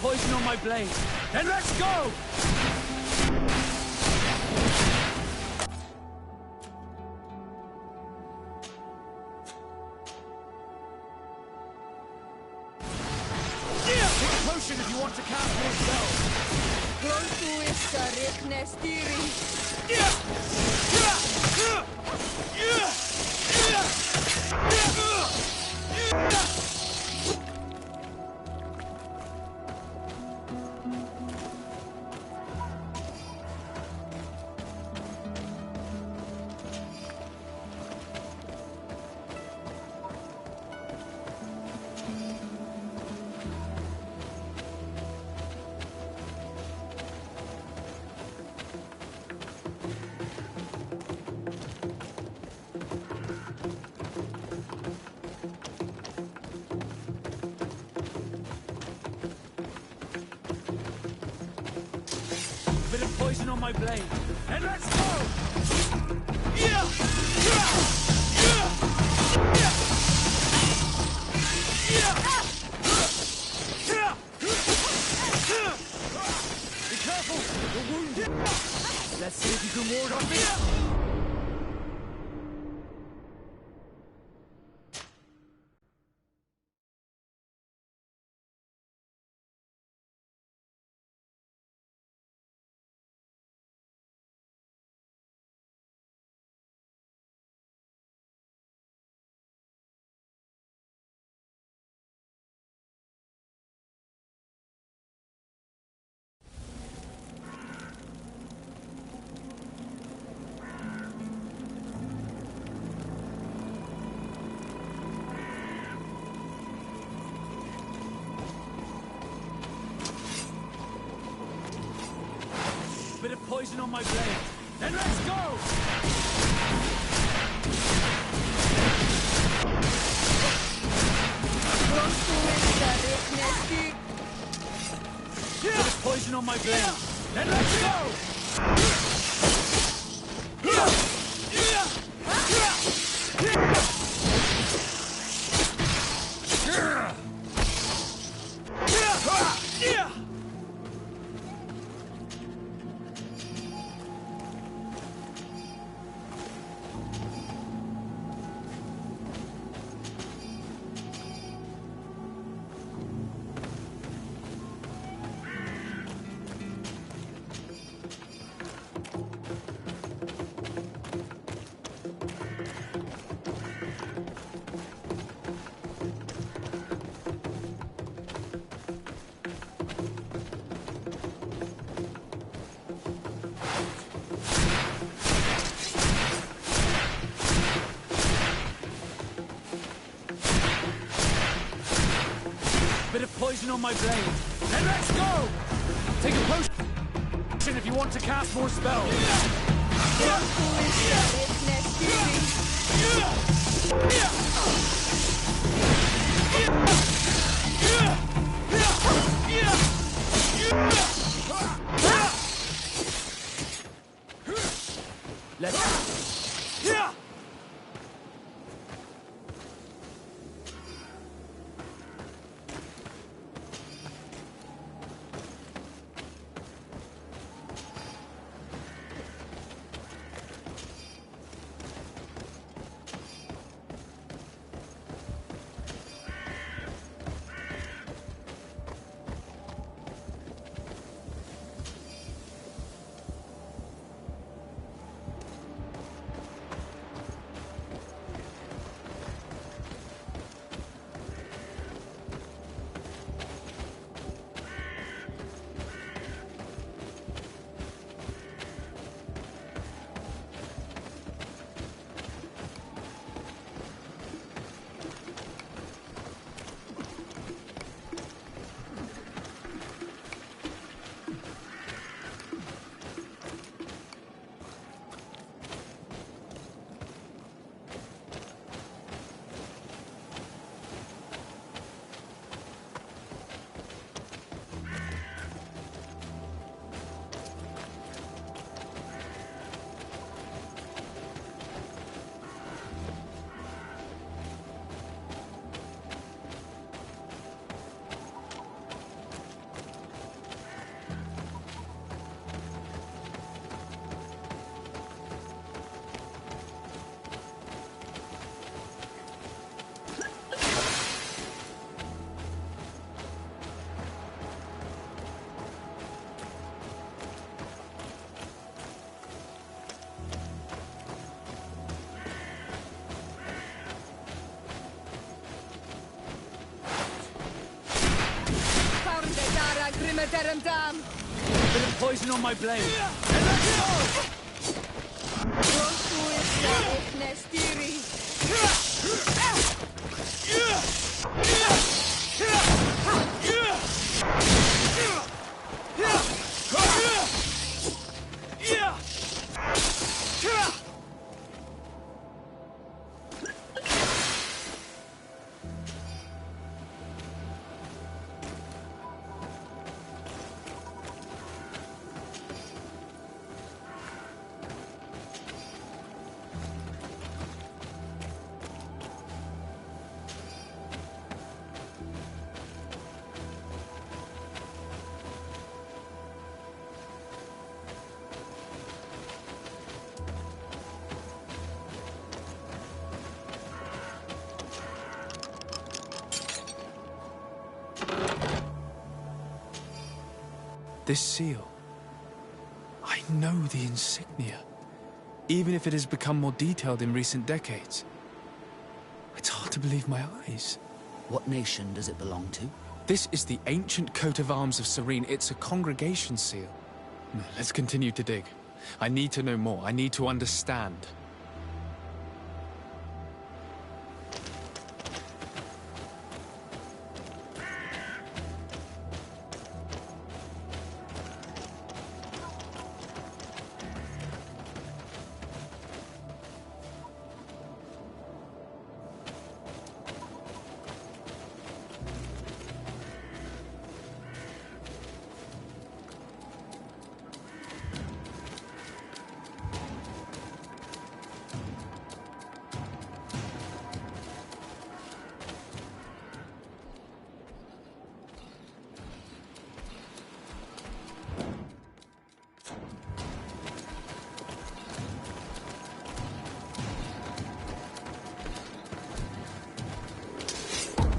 poison on my blade. Then let's go! Take a potion if you want to cast more spells. Bit of poison on my blade. And let's go! Yeah! Yeah! Yeah! Yeah! Yeah! Be careful! You're wounded! Let's see if you can ward off me! Bit of poison on my blade. Then let's go! Bit of poison on my blade. Then let's go! Bit of poison on my blade. Then let's go! Take a potion if you want to cast more spells. Bit of poison on my blade. And let's go! This seal. I know the insignia, even if it has become more detailed in recent decades. It's hard to believe my eyes. What nation does it belong to? This is the ancient coat of arms of Serene. It's a congregation seal. Let's continue to dig. I need to know more. I need to understand.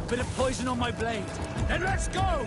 Bit of poison on my blade. Then let's go!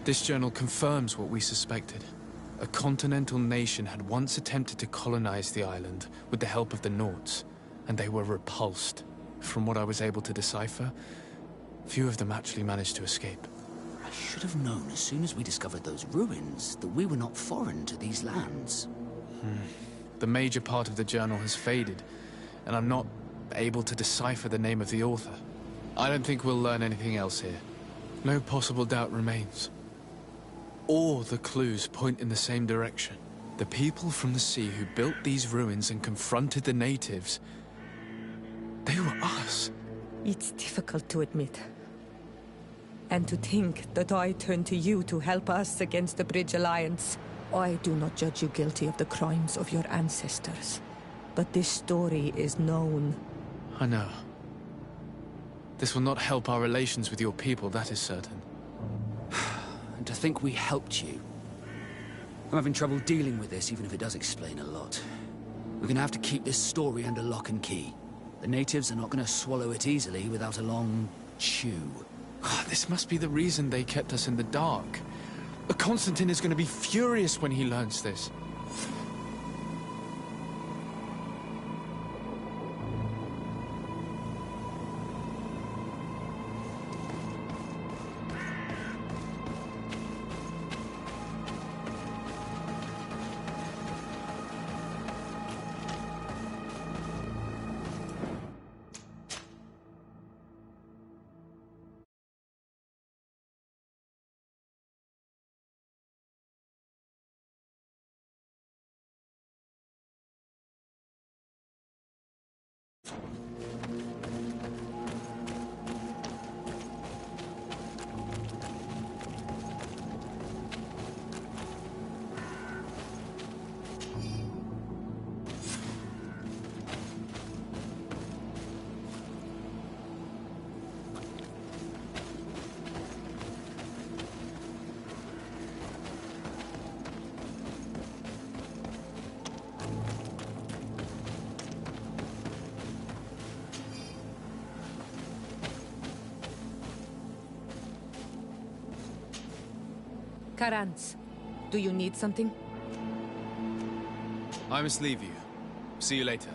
This journal confirms what we suspected. A continental nation had once attempted to colonize the island with the help of the Nauts, and they were repulsed. From what I was able to decipher, few of them actually managed to escape. I should have known as soon as we discovered those ruins that we were not foreign to these lands. The major part of the journal has faded, and I'm not able to decipher the name of the author. I don't think we'll learn anything else here. No possible doubt remains. All the clues point in the same direction. The people from the sea who built these ruins and confronted the natives, they were us. It's difficult to admit. And to think that I turned to you to help us against the Bridge Alliance. I do not judge you guilty of the crimes of your ancestors. But this story is known. I know. This will not help our relations with your people, that is certain. And to think we helped you. I'm having trouble dealing with this, even if it does explain a lot. We're gonna have to keep this story under lock and key. The natives are not gonna swallow it easily without a long chew. This must be the reason they kept us in the dark. Constantine is going to be furious when he learns this. Karans, do you need something? I must leave you. See you later.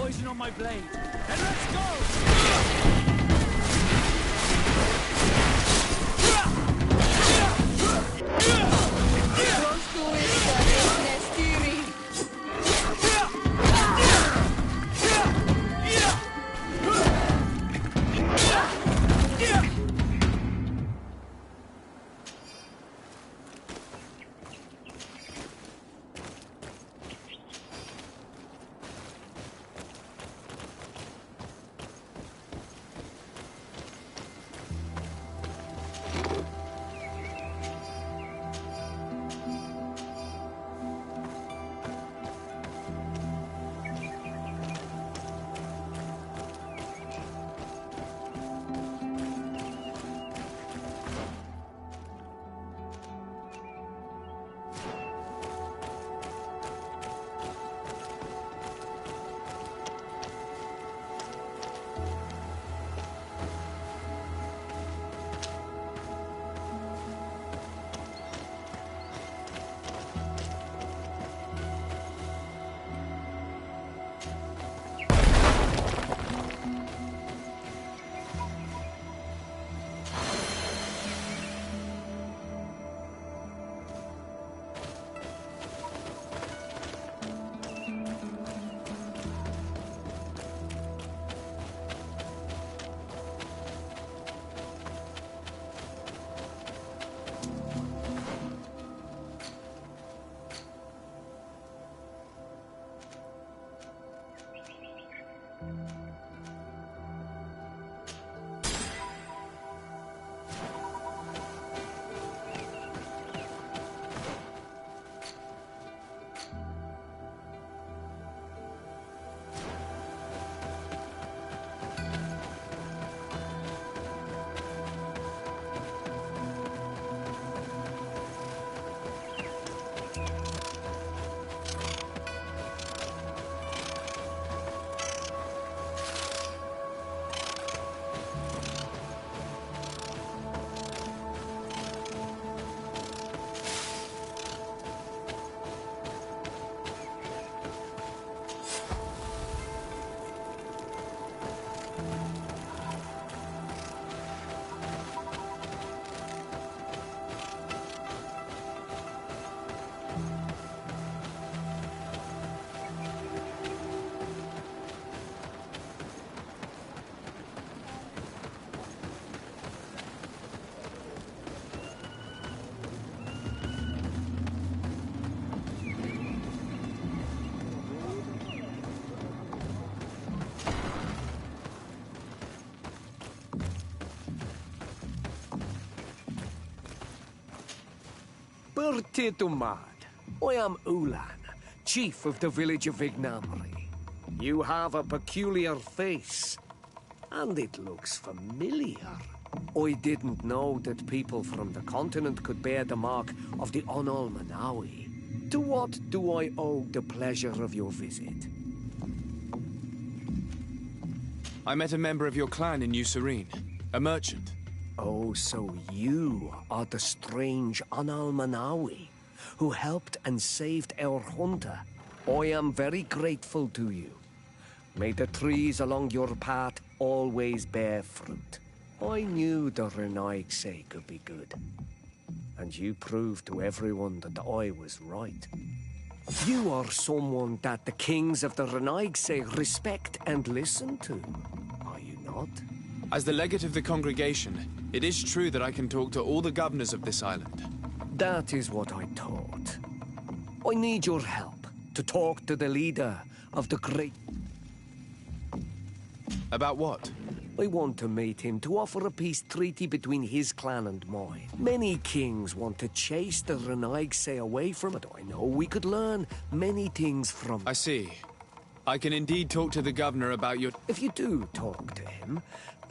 poison on my blade, and let's go! Bertitumad. I am Ulan, chief of the village of Ignamri. You have a peculiar face, and it looks familiar. I didn't know that people from the continent could bear the mark of the Onol Manawi. To what do I owe the pleasure of your visit? I met a member of your clan in New Serene, a merchant. Oh, so you are the strange Onol Manawi who helped and saved our hunter. I am very grateful to you. May the trees along your path always bear fruit. I knew the Renaigse could be good. And you proved to everyone that I was right. You are someone that the kings of the Renaigse respect and listen to, are you not? As the legate of the congregation, it is true that I can talk to all the governors of this island. That is what I thought. I need your help to talk to the leader of the great... About what? I want to meet him to offer a peace treaty between his clan and mine. Many kings want to chase the Renaigse away from it. I know we could learn many things from... I see. I can indeed talk to the governor about your... If you do talk to him,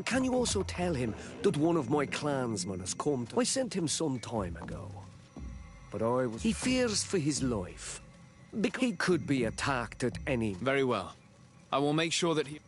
can you also tell him that one of my clansmen has come to... I sent him some time ago. But he fears for his life. Because he could be attacked at any... Very well. I will make sure that he...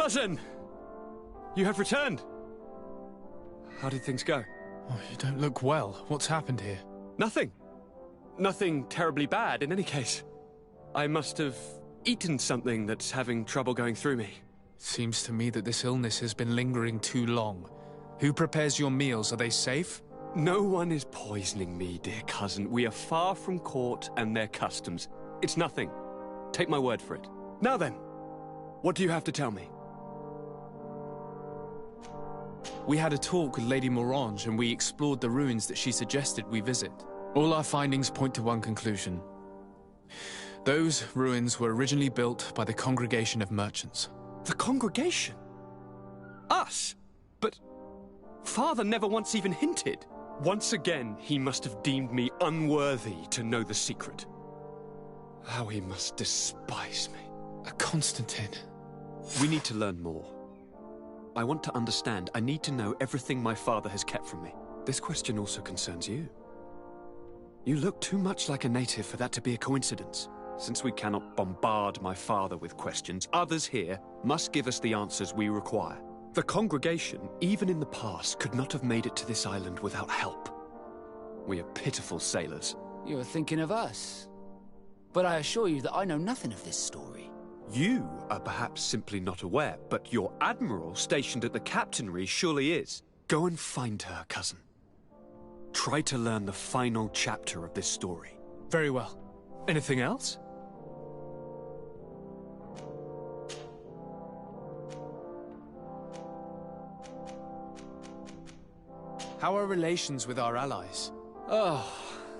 Cousin! You have returned. How did things go? Oh, you don't look well. What's happened here? Nothing. Nothing terribly bad in any case. I must have eaten something that's having trouble going through me. Seems to me that this illness has been lingering too long. Who prepares your meals? Are they safe? No one is poisoning me, dear cousin. We are far from court and their customs. It's nothing. Take my word for it. Now then, what do you have to tell me? We had a talk with Lady Morange and we explored the ruins that she suggested we visit. All our findings point to one conclusion. Those ruins were originally built by the Congregation of Merchants. The congregation? Us? But Father never once even hinted. Once again, he must have deemed me unworthy to know the secret. How he must despise me. Constantine. We need to learn more. I want to understand. I need to know everything my father has kept from me. This question also concerns you. You look too much like a native for that to be a coincidence. Since we cannot bombard my father with questions, others here must give us the answers we require. The congregation, even in the past, could not have made it to this island without help. We are pitiful sailors. You were thinking of us. But I assure you that I know nothing of this story. You are perhaps simply not aware, but your admiral stationed at the captainry surely is. Go and find her, cousin. Try to learn the final chapter of this story. Very well. Anything else? How are relations with our allies? Oh,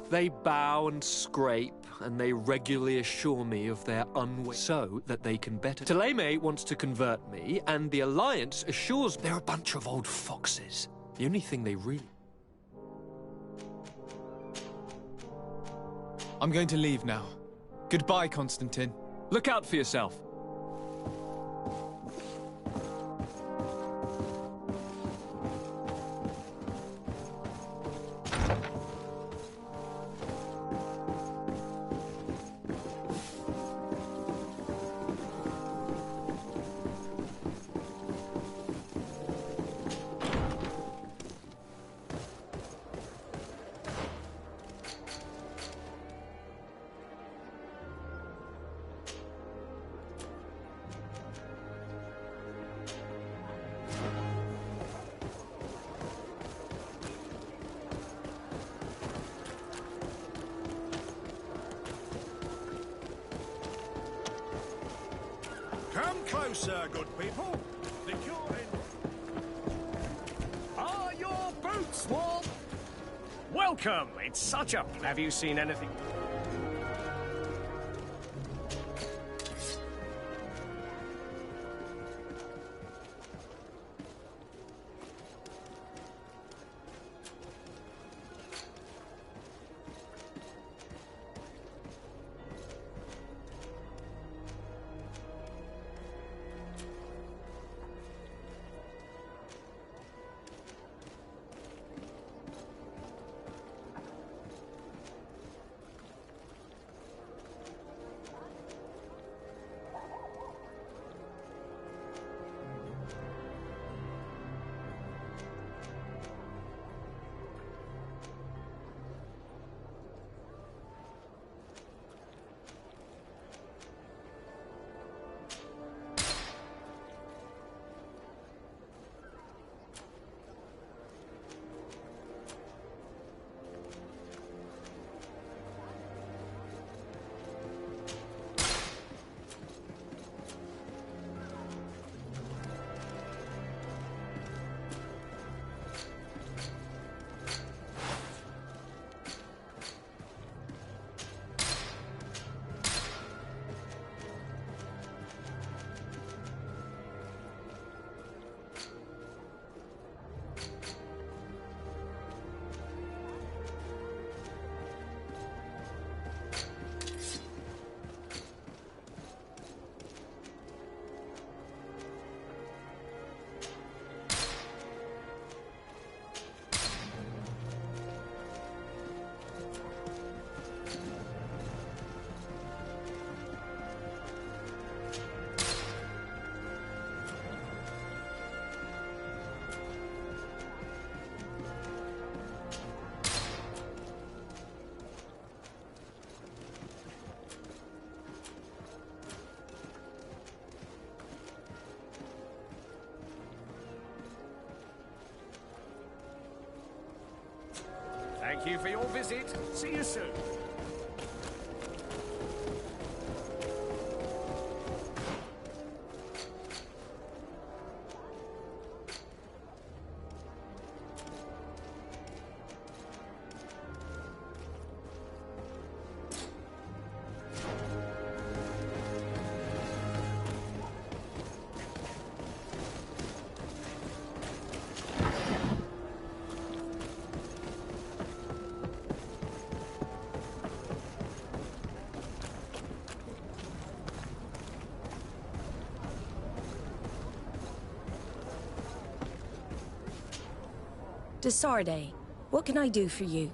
they bow and scrape, and they regularly assure me of their unwillingness so that they can better. Taleme wants to convert me, and the Alliance assures they're a bunch of old foxes. The only thing they really... I'm going to leave now. Goodbye, Constantine. Look out for yourself. Come closer, good people. The cure in... Are your boots warm? Welcome. It's such a... Have you seen anything? Thank you for your visit. See you soon. Desarde, what can I do for you?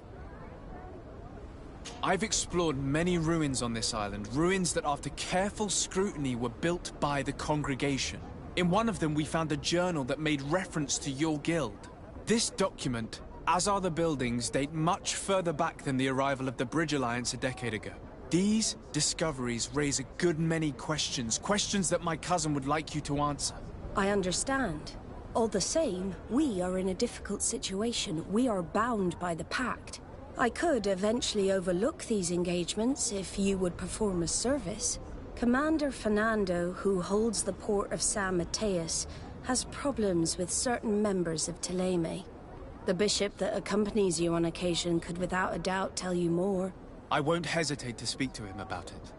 I've explored many ruins on this island, ruins that after careful scrutiny were built by the congregation. In one of them we found a journal that made reference to your guild. This document, as are the buildings, date much further back than the arrival of the Bridge Alliance a decade ago. These discoveries raise a good many questions, questions that my cousin would like you to answer. I understand. All the same, we are in a difficult situation. We are bound by the Pact. I could eventually overlook these engagements if you would perform a service. Commander Fernando, who holds the port of San Mateus, has problems with certain members of Teleme. The bishop that accompanies you on occasion could without a doubt tell you more. I won't hesitate to speak to him about it.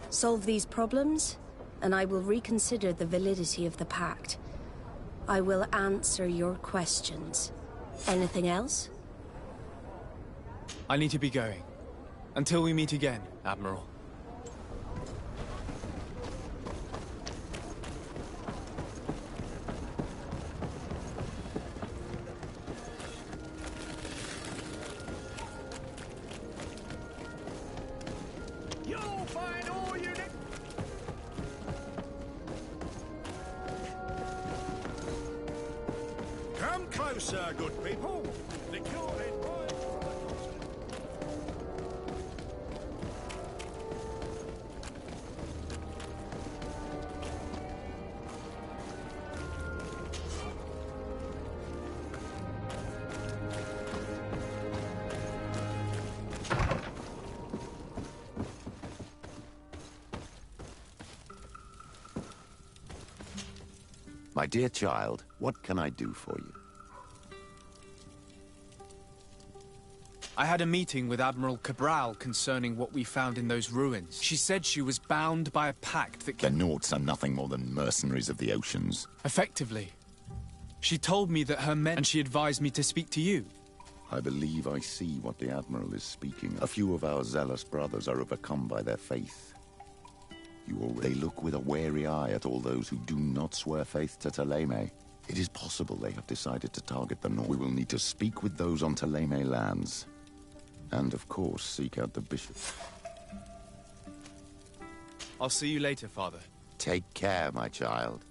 Solve these problems, and I will reconsider the validity of the Pact. I will answer your questions. Anything else? I need to be going. Until we meet again, Admiral. You'll find all you need. Come closer, good people. The cure is right from the continent. My dear child, what can I do for you? I had a meeting with Admiral Cabral concerning what we found in those ruins. She said she was bound by a pact that The Nauts are nothing more than mercenaries of the oceans. Effectively. She told me that her men... and she advised me to speak to you. I believe I see what the Admiral is speaking of. A few of our zealous brothers are overcome by their faith. They look with a wary eye at all those who do not swear faith to Teleme. It is possible they have decided to target the North. We will need to speak with those on Teleme lands. And, of course, seek out the bishop. I'll see you later, Father. Take care, my child.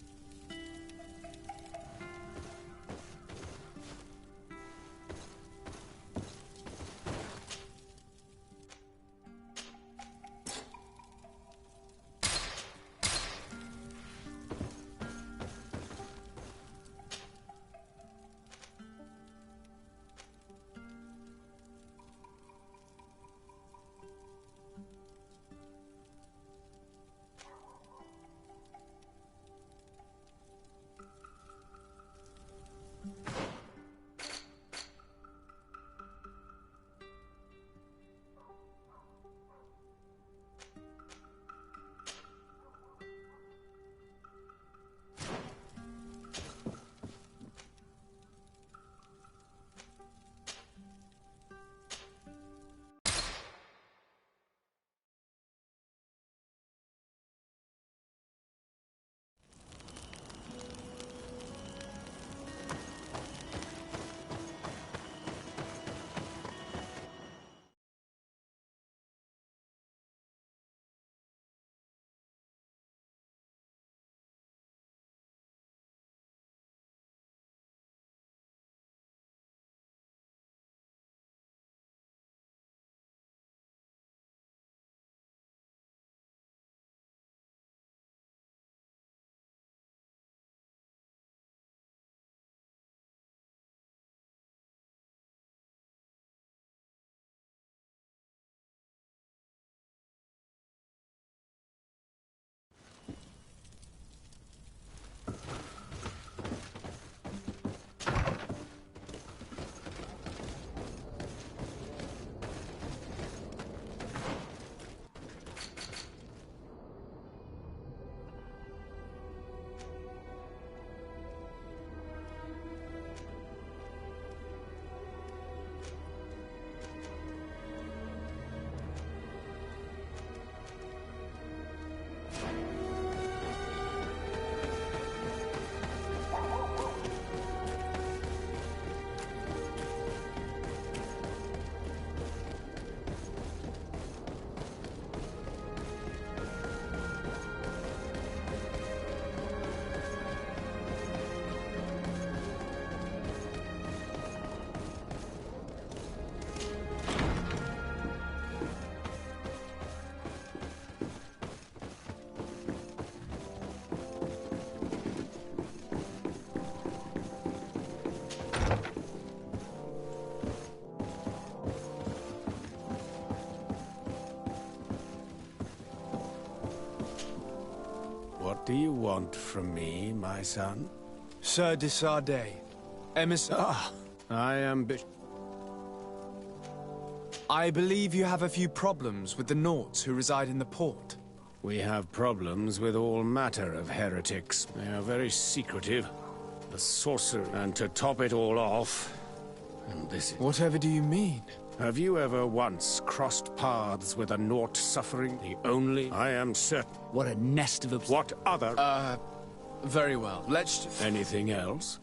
do you want from me, my son? Sir de Sardet, emissary. I am I believe you have a few problems with the Nauts who reside in the port. We have problems with all matter of heretics. They are very secretive. The sorcerer, and to top it all off, and this is... Whatever do you mean? Have you ever once crossed paths with a Naut suffering? The only... I am certain. What a nest of What other... Very well. Let's... Anything else?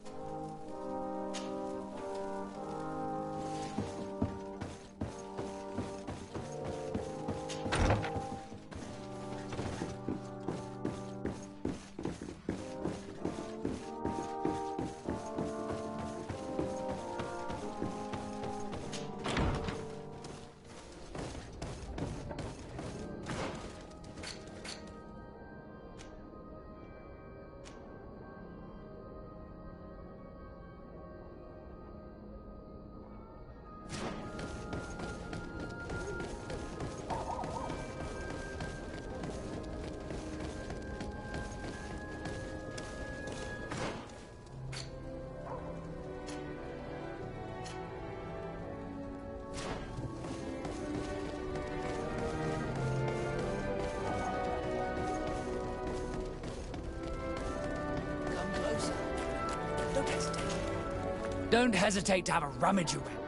Don't hesitate to have a rummage around.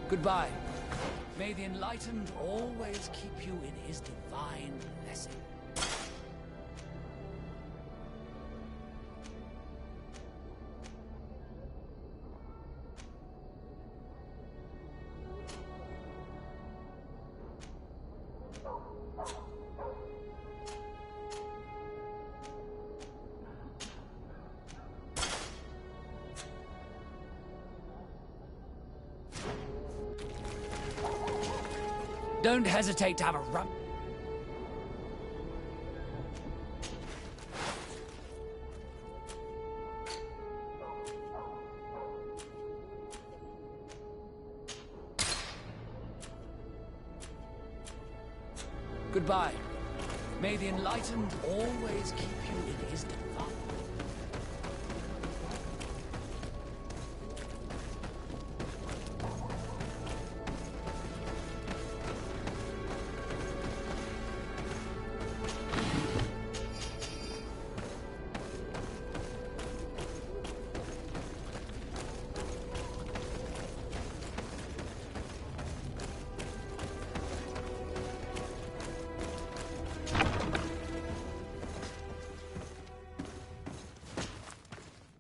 Goodbye. May the Enlightened always keep you in his divine blessing. Don't hesitate to have a run. Goodbye. May the Enlightened always keep you in his divine.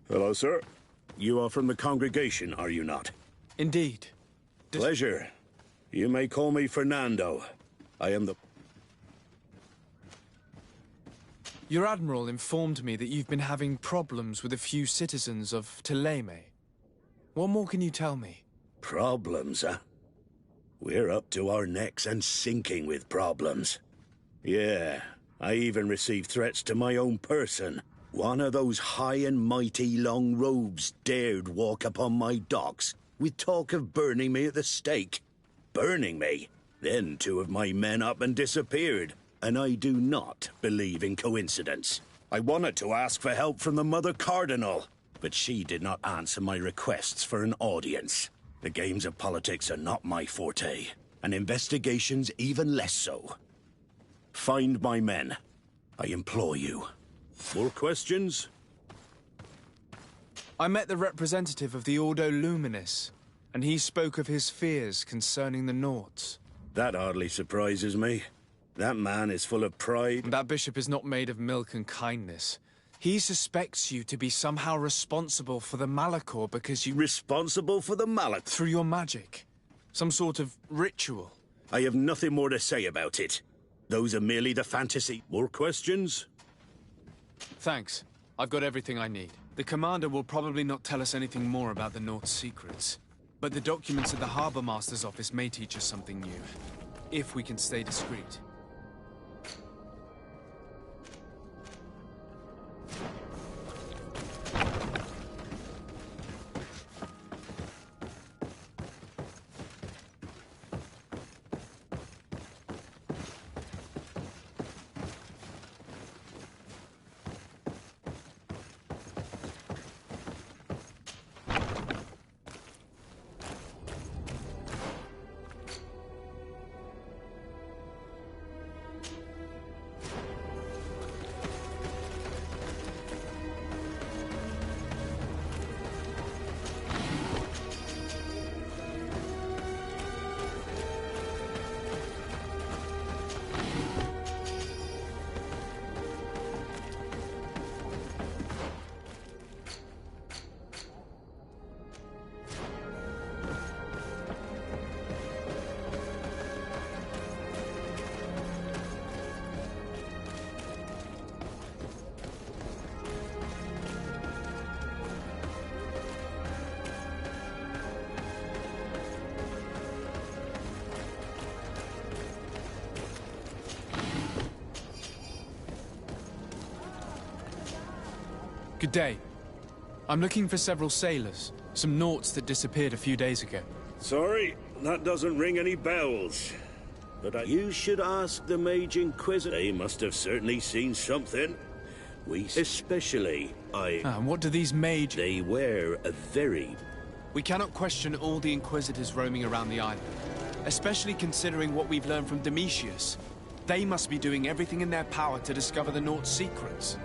Hello, sir. You are from the congregation, are you not? Indeed. Pleasure. You may call me Fernando. I am the... Your Admiral informed me that you've been having problems with a few citizens of Teleme. What more can you tell me? Problems, huh? We're up to our necks and sinking with problems. Yeah, I even received threats to my own person. One of those high and mighty long robes dared walk upon my docks with talk of burning me at the stake. Burning me? Then two of my men up and disappeared, and I do not believe in coincidence. I wanted to ask for help from the Mother Cardinal, but she did not answer my requests for an audience. The games of politics are not my forte, and investigations even less so. Find my men. I implore you. More questions? I met the representative of the Ordo Luminis, and he spoke of his fears concerning the Nauts. That hardly surprises me. That man is full of pride. That bishop is not made of milk and kindness. He suspects you to be somehow responsible for the Malachor because you... Responsible for the Malachor? Through your magic. Some sort of ritual. I have nothing more to say about it. Those are merely the fantasy. More questions? Thanks. I've got everything I need. The commander will probably not tell us anything more about the North's secrets. But the documents at the Harbour Master's office may teach us something new. If we can stay discreet. Good day. I'm looking for several sailors. Some naughts that disappeared a few days ago. Sorry, that doesn't ring any bells. But you should ask the Mage Inquisitor. They must have certainly seen something. Especially, And what do these mage... They wear a very... We cannot question all the Inquisitors roaming around the island. Especially considering what we've learned from Domitius. They must be doing everything in their power to discover the Naught's secrets.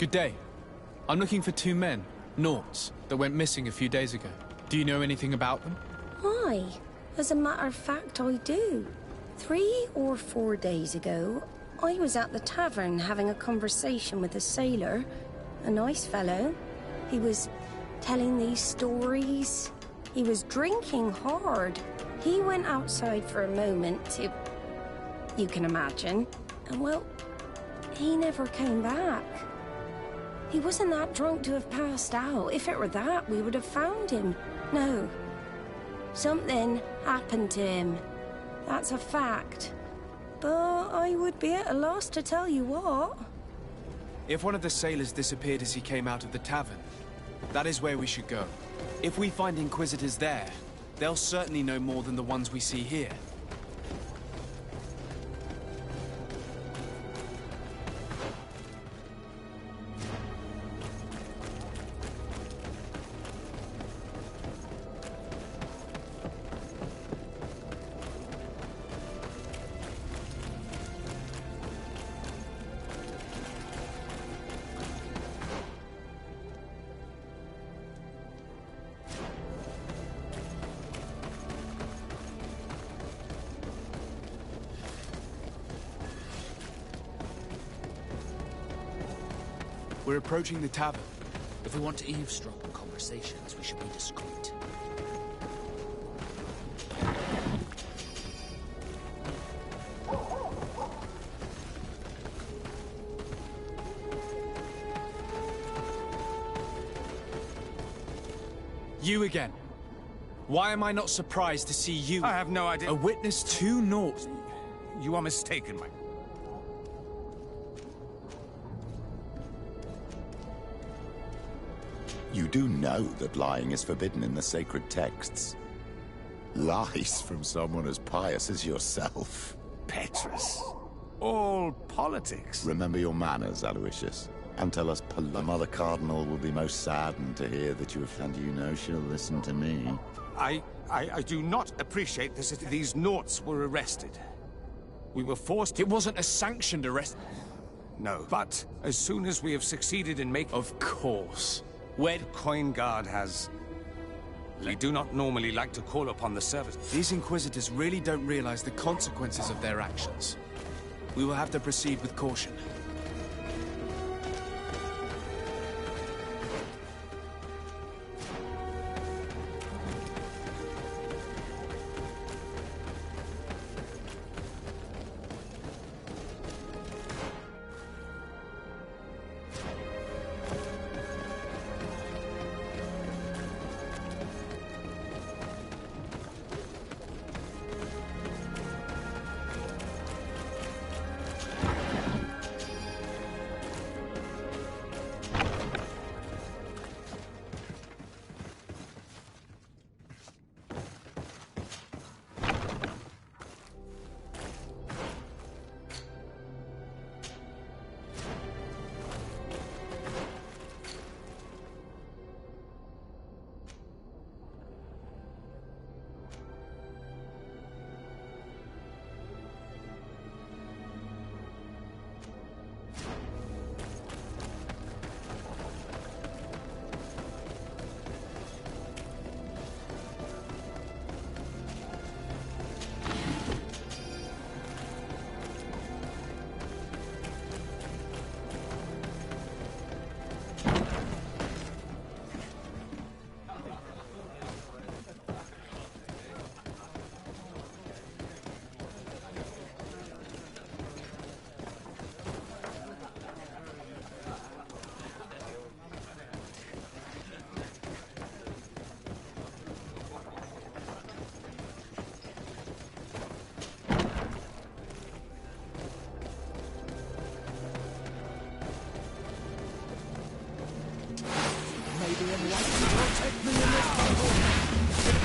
Good day. I'm looking for 2 men, Nauts, that went missing a few days ago. Do you know anything about them? Why? As a matter of fact, I do. 3 or 4 days ago, I was at the tavern having a conversation with a sailor. A nice fellow. He was telling these stories. He was drinking hard. He went outside for a moment to... you can imagine. And well, he never came back. He wasn't that drunk to have passed out. If it were that, we would have found him. No. Something happened to him. That's a fact. But I would be at a loss to tell you what. If one of the sailors disappeared as he came out of the tavern, that is where we should go. If we find Inquisitors there, they'll certainly know more than the ones we see here. We're approaching the tavern. If we want to eavesdrop on conversations, we should be discreet. You again. Why am I not surprised to see you? I have no idea. A witness to Naught. You are mistaken, my... You do know that lying is forbidden in the sacred texts. Lies from someone as pious as yourself. Petrus. All politics. Remember your manners, Aloysius. And tell us the Mother Cardinal will be most saddened to hear that you have... And you know she'll listen to me. I do not appreciate this. These Nauts were arrested. We were forced to... It wasn't a sanctioned arrest. No, but as soon as we have succeeded in making... Of course. Where Coin Guard has... We do not normally like to call upon the service. These Inquisitors really don't realize the consequences of their actions. We will have to proceed with caution.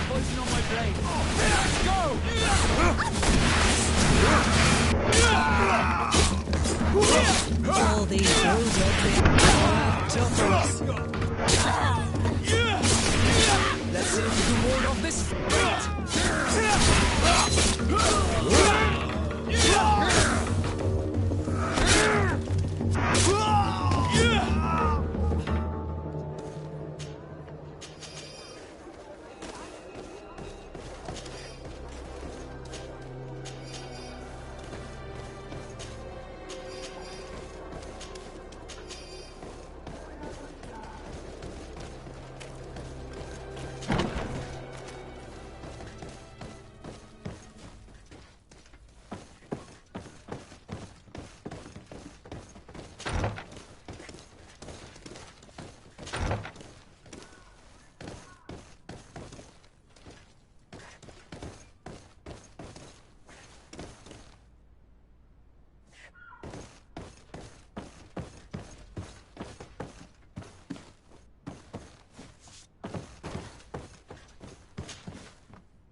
Poison on my blade. Let's go! All these roads are toughers. Let's see if we can ward off this fight.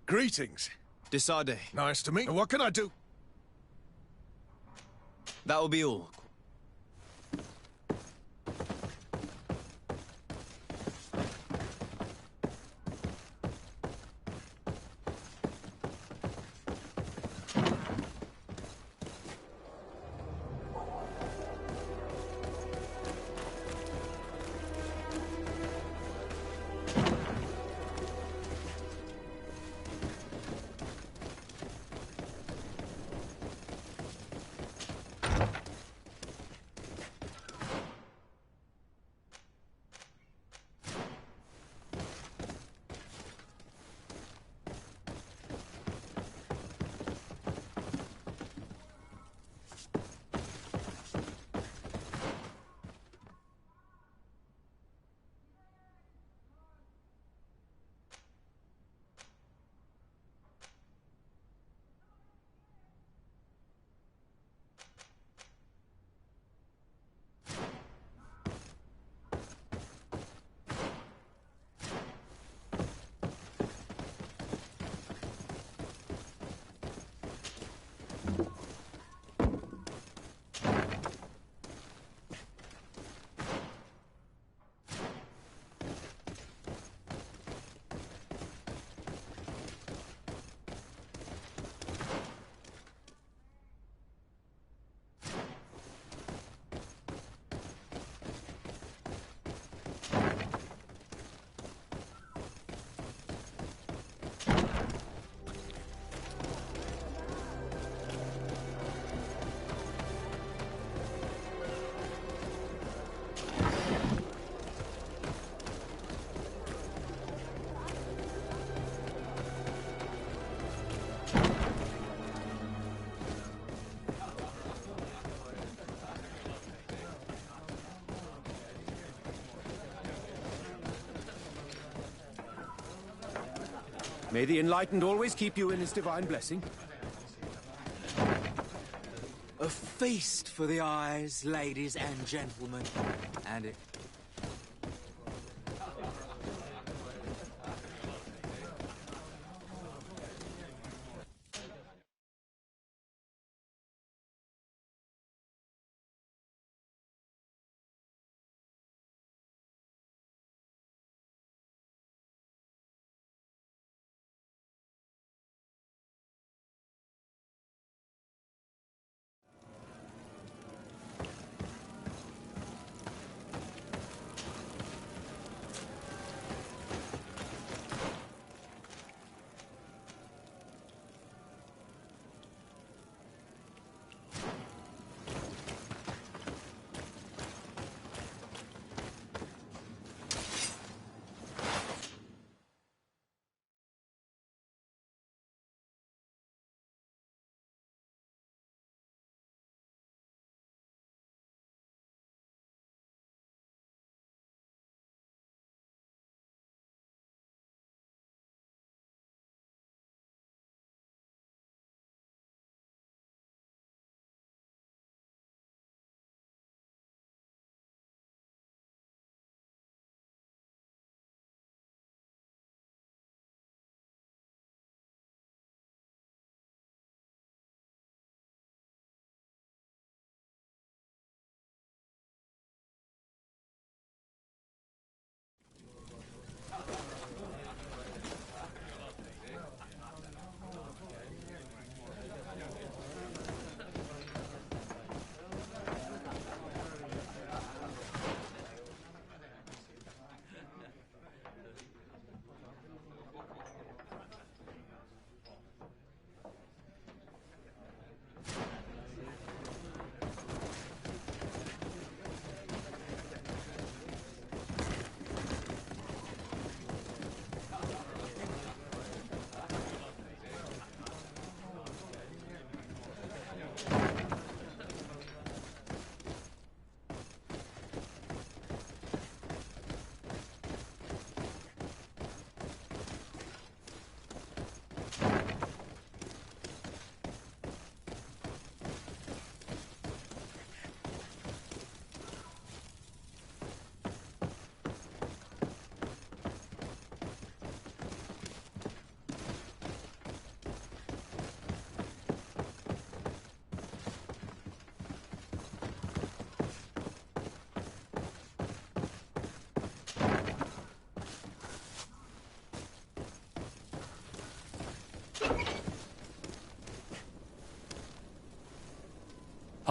Greetings. Disade. Nice to meet you. What can I do? That will be all. May the Enlightened always keep you in his divine blessing. A feast for the eyes, ladies and gentlemen. And it...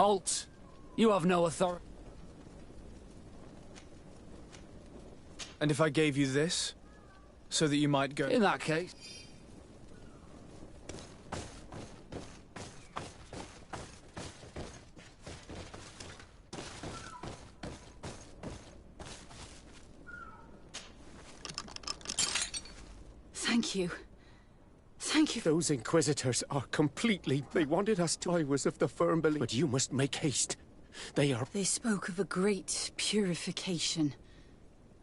Halt! You have no authority. And if I gave you this, so that you might go... In that case... Thank you. Thank you. Those Inquisitors are completely... They wanted us to... I was of the firm belief. But you must make haste. They are... They spoke of a great purification.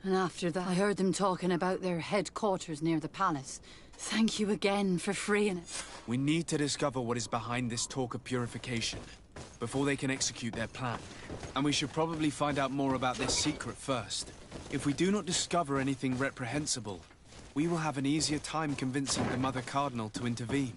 And after that, I heard them talking about their headquarters near the palace. Thank you again for freeing it. We need to discover what is behind this talk of purification, before they can execute their plan. And we should probably find out more about this secret first. If we do not discover anything reprehensible, we will have an easier time convincing the Mother Cardinal to intervene.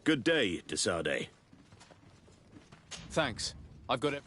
Good day, Desade. Thanks. I've got it.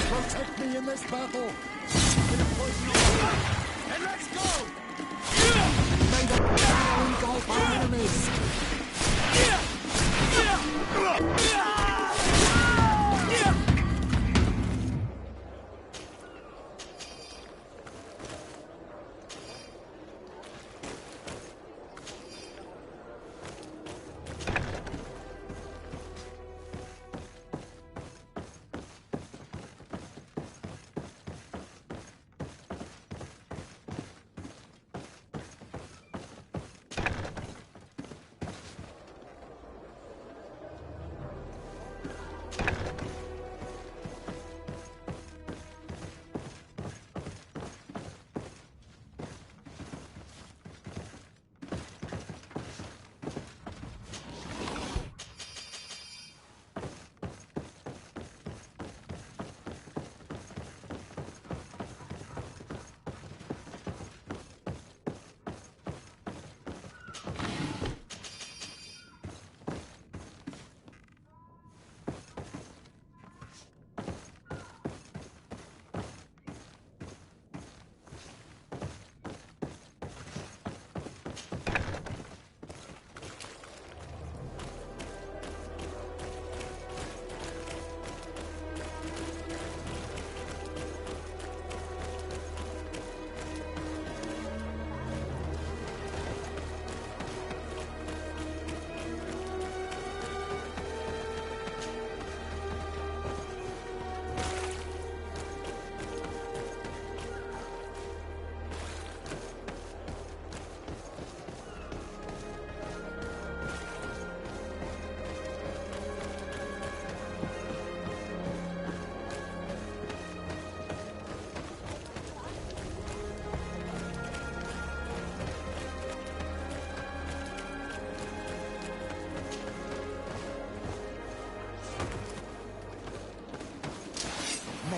Protect me in this battle! And let's go! May the power engulf our enemies!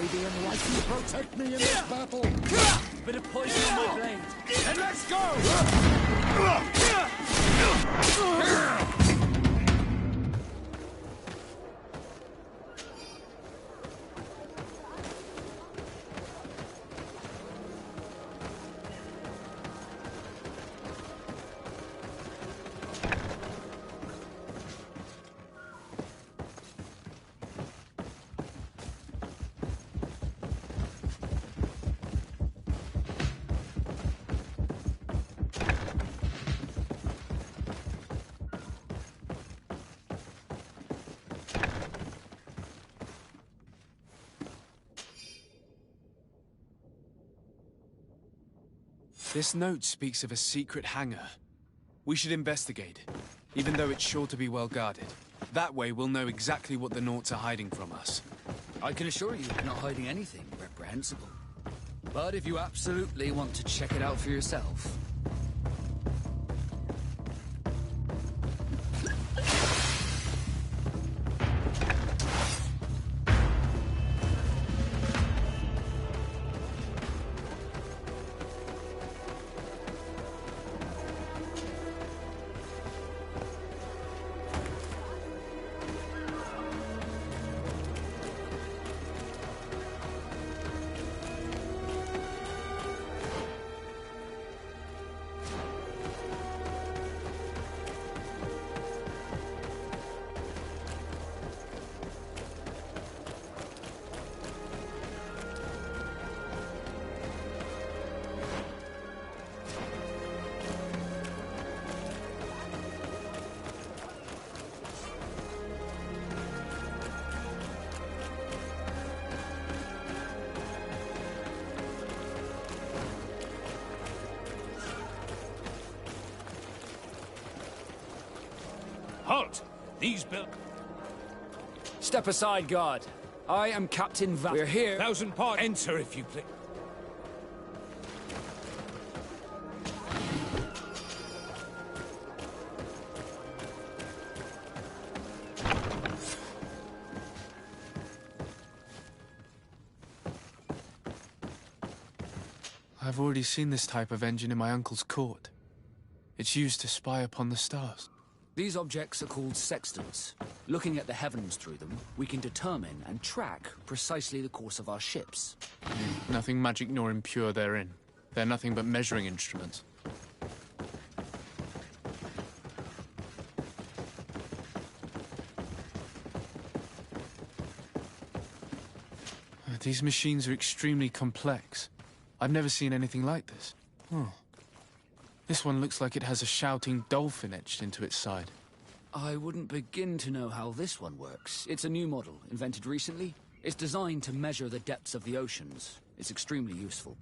lady, and why do you protect me in this battle? Bit of poison on my blade. And let's go! This note speaks of a secret hangar. We should investigate, even though it's sure to be well guarded. That way we'll know exactly what the Naughts are hiding from us. I can assure you we're not hiding anything reprehensible. But if you absolutely want to check it out for yourself... Halt! These built. Step aside, guard. I am Captain Va- We're here. 1000 part. Enter if you please. I've already seen this type of engine in my uncle's court. It's used to spy upon the stars. These objects are called sextants. Looking at the heavens through them, we can determine and track precisely the course of our ships. Nothing magic nor impure therein. They're nothing but measuring instruments. These machines are extremely complex. I've never seen anything like this. Oh. This one looks like it has a shouting dolphin etched into its side. I wouldn't begin to know how this one works. It's a new model, invented recently. It's designed to measure the depths of the oceans. It's extremely useful.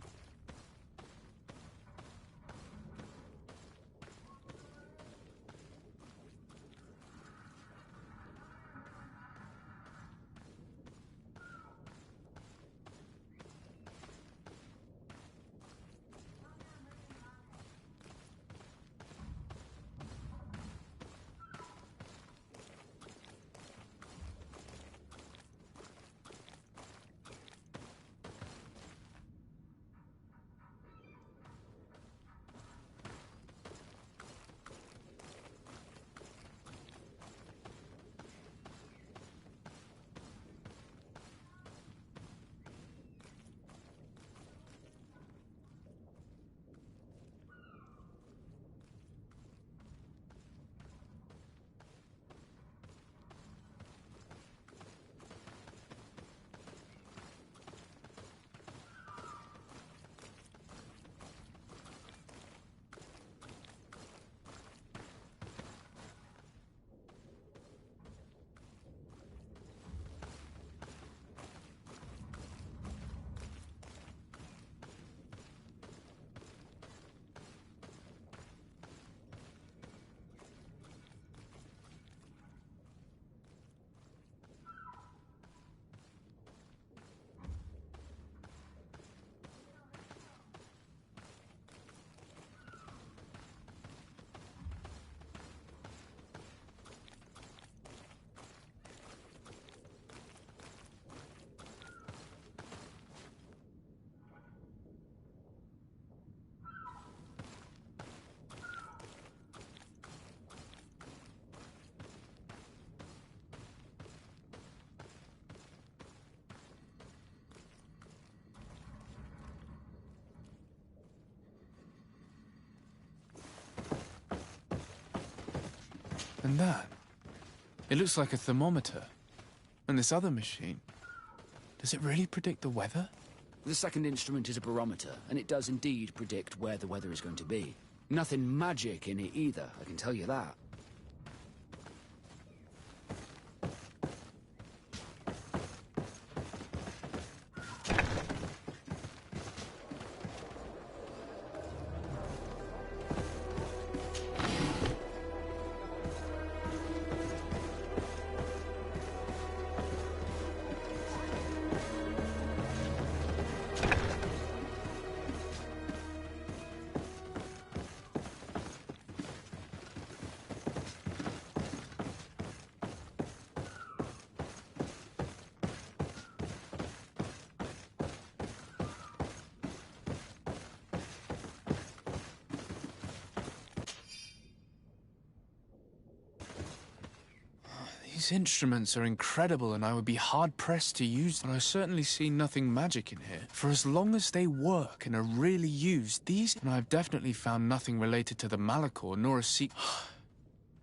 And that? It looks like a thermometer. And this other machine, does it really predict the weather? The second instrument is a barometer, and it does indeed predict where the weather is going to be. Nothing magic in it either, I can tell you that. These instruments are incredible, and I would be hard-pressed to use them. I certainly see nothing magic in here. For as long as they work and are really used, and I've definitely found nothing related to the Malachor, nor a secret.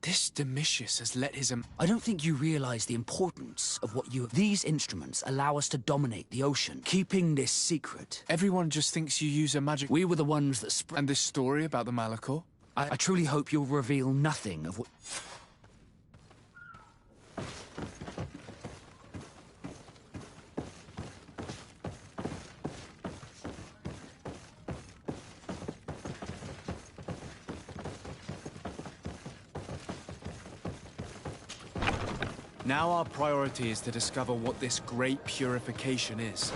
This Domitius has let his... I don't think you realize the importance of what you... These instruments allow us to dominate the ocean, keeping this secret. Everyone just thinks you use a magic... We were the ones that And this story about the Malachor? I truly hope you'll reveal nothing of what... Now our priority is to discover what this great purification is.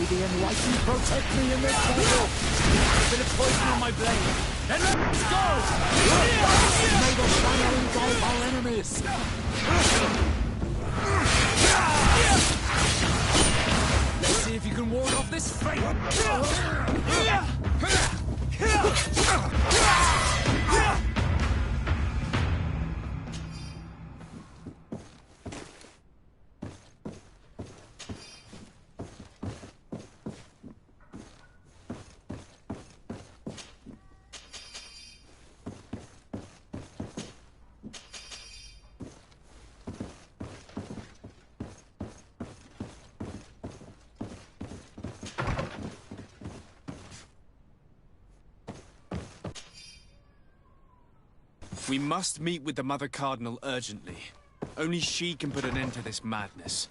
The enlightened protect me in this battle. A bit of poison on my blade. And let's go! May the shadow engulf our enemies. See if you can ward off this fate. We must meet with the Mother Cardinal urgently. Only she can put an end to this madness.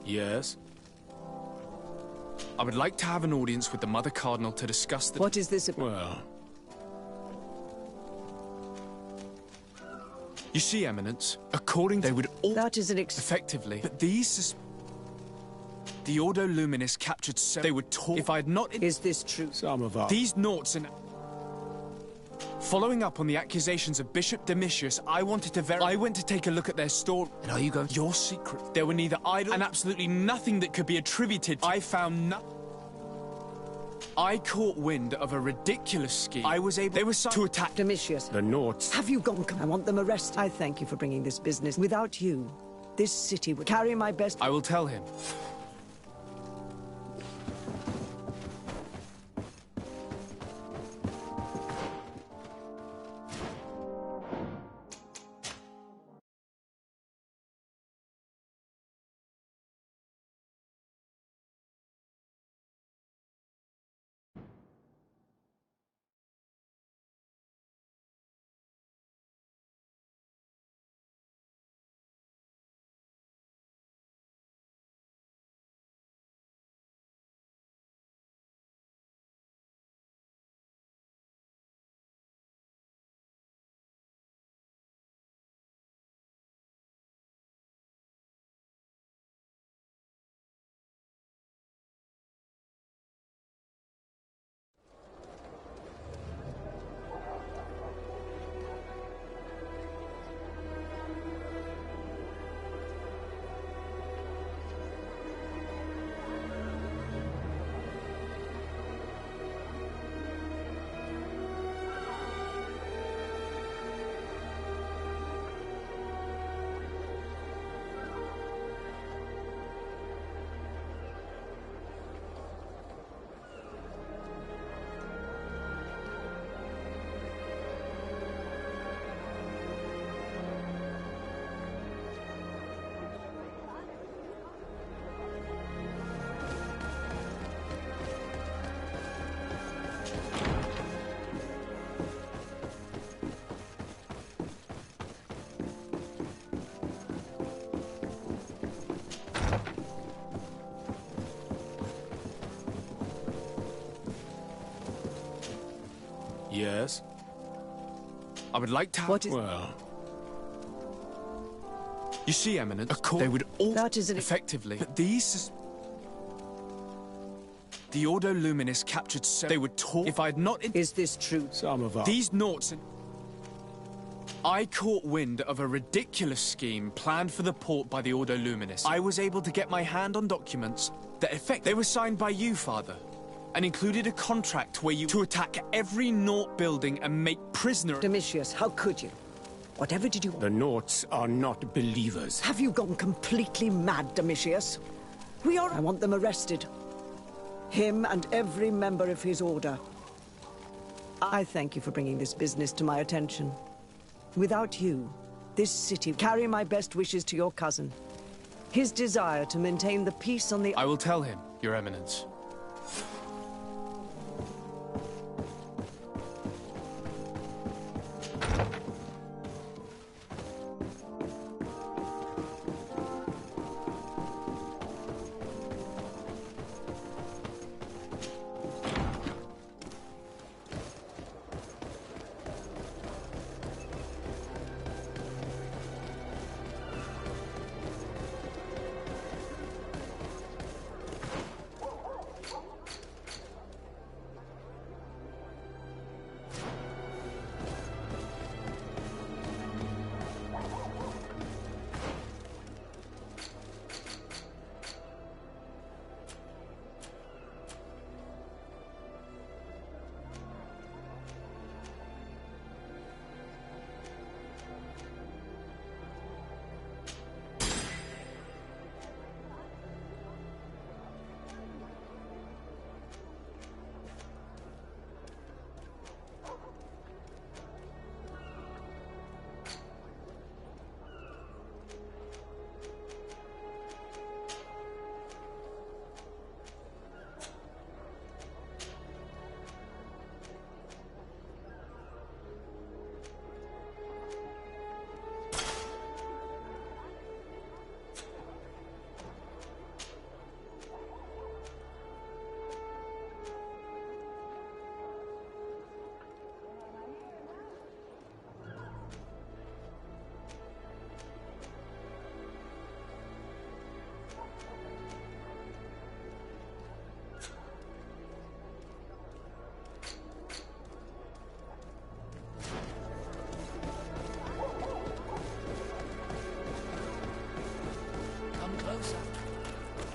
Yes? I would like to have an audience with the Mother Cardinal to discuss the... What is this about? Well... You see, Eminence, according they would all... That is an effectively, but these... The Ordo Luminis captured they would talk... If I had not... Is this true? Some of us... These noughts and... Following up on the accusations of Bishop Domitius, I wanted to I went to take a look at their story. And are you going? Your secret. There were neither idol and absolutely nothing that could be attributed to... I found nothing. I caught wind of a ridiculous scheme. I was able... They were to attack... Domitius. The Naughts. Have you gone? I want them arrested. I thank you for bringing this business. Without you, this city would carry my best... I will tell him. Yes? I would like to... What is... Well... You see, Eminence, they would all... That is an... Effectively, but these... The Ordo Luminis captured they would talk... If I had not... Is this true? Some of us... These noughts and... I caught wind of a ridiculous scheme planned for the port by the Ordo Luminis. I was able to get my hand on documents that they were signed by you, Father, and included a contract where you to attack every naught building and make prisoner... Domitius, how could you? Whatever did you... The Naughts are not believers. Have you gone completely mad, Domitius? We are... I want them arrested. Him and every member of his order. I thank you for bringing this business to my attention. Without you, this city... Carry my best wishes to your cousin. His desire to maintain the peace on the... I will tell him, Your Eminence.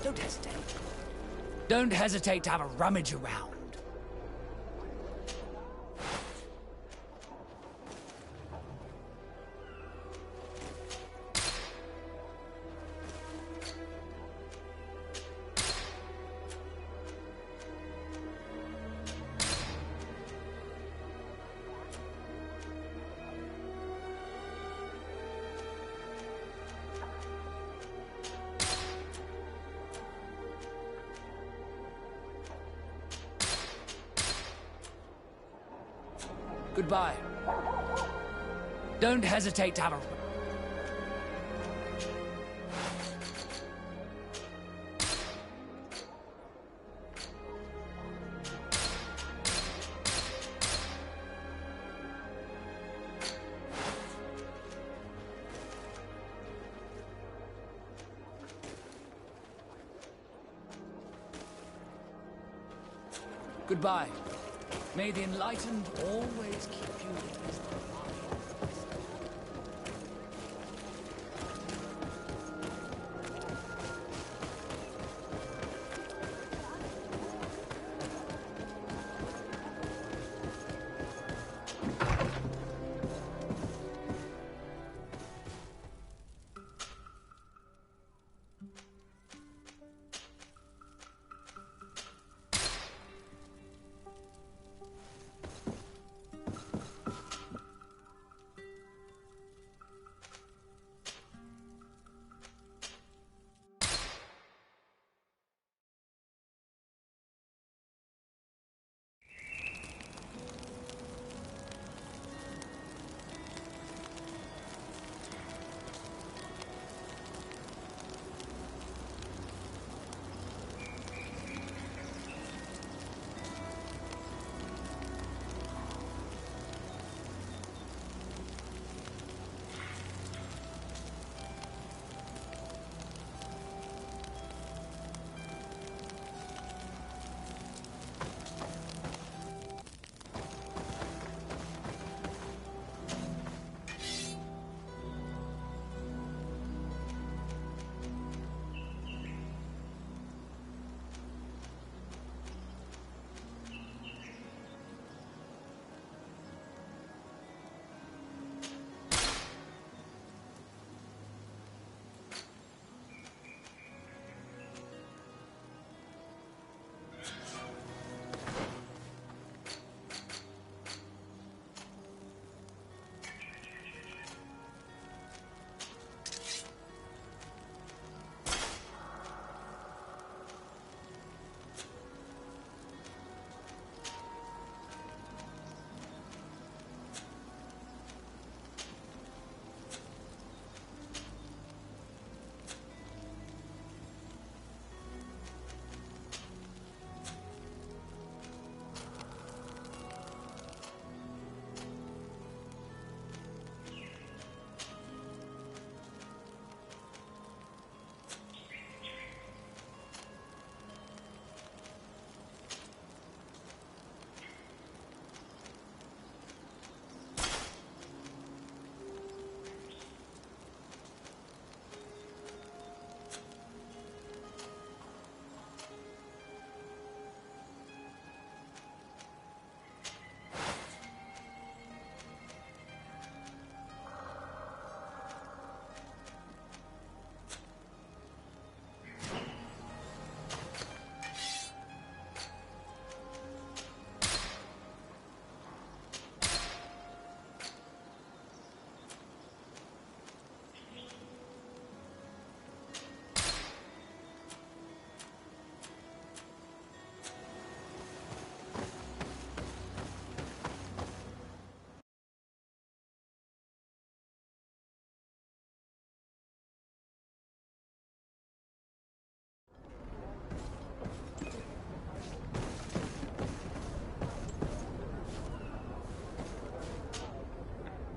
Don't hesitate. Don't hesitate to have a rummage around. Goodbye. Don't hesitate to have a... Goodbye. May the enlightened always keep you in his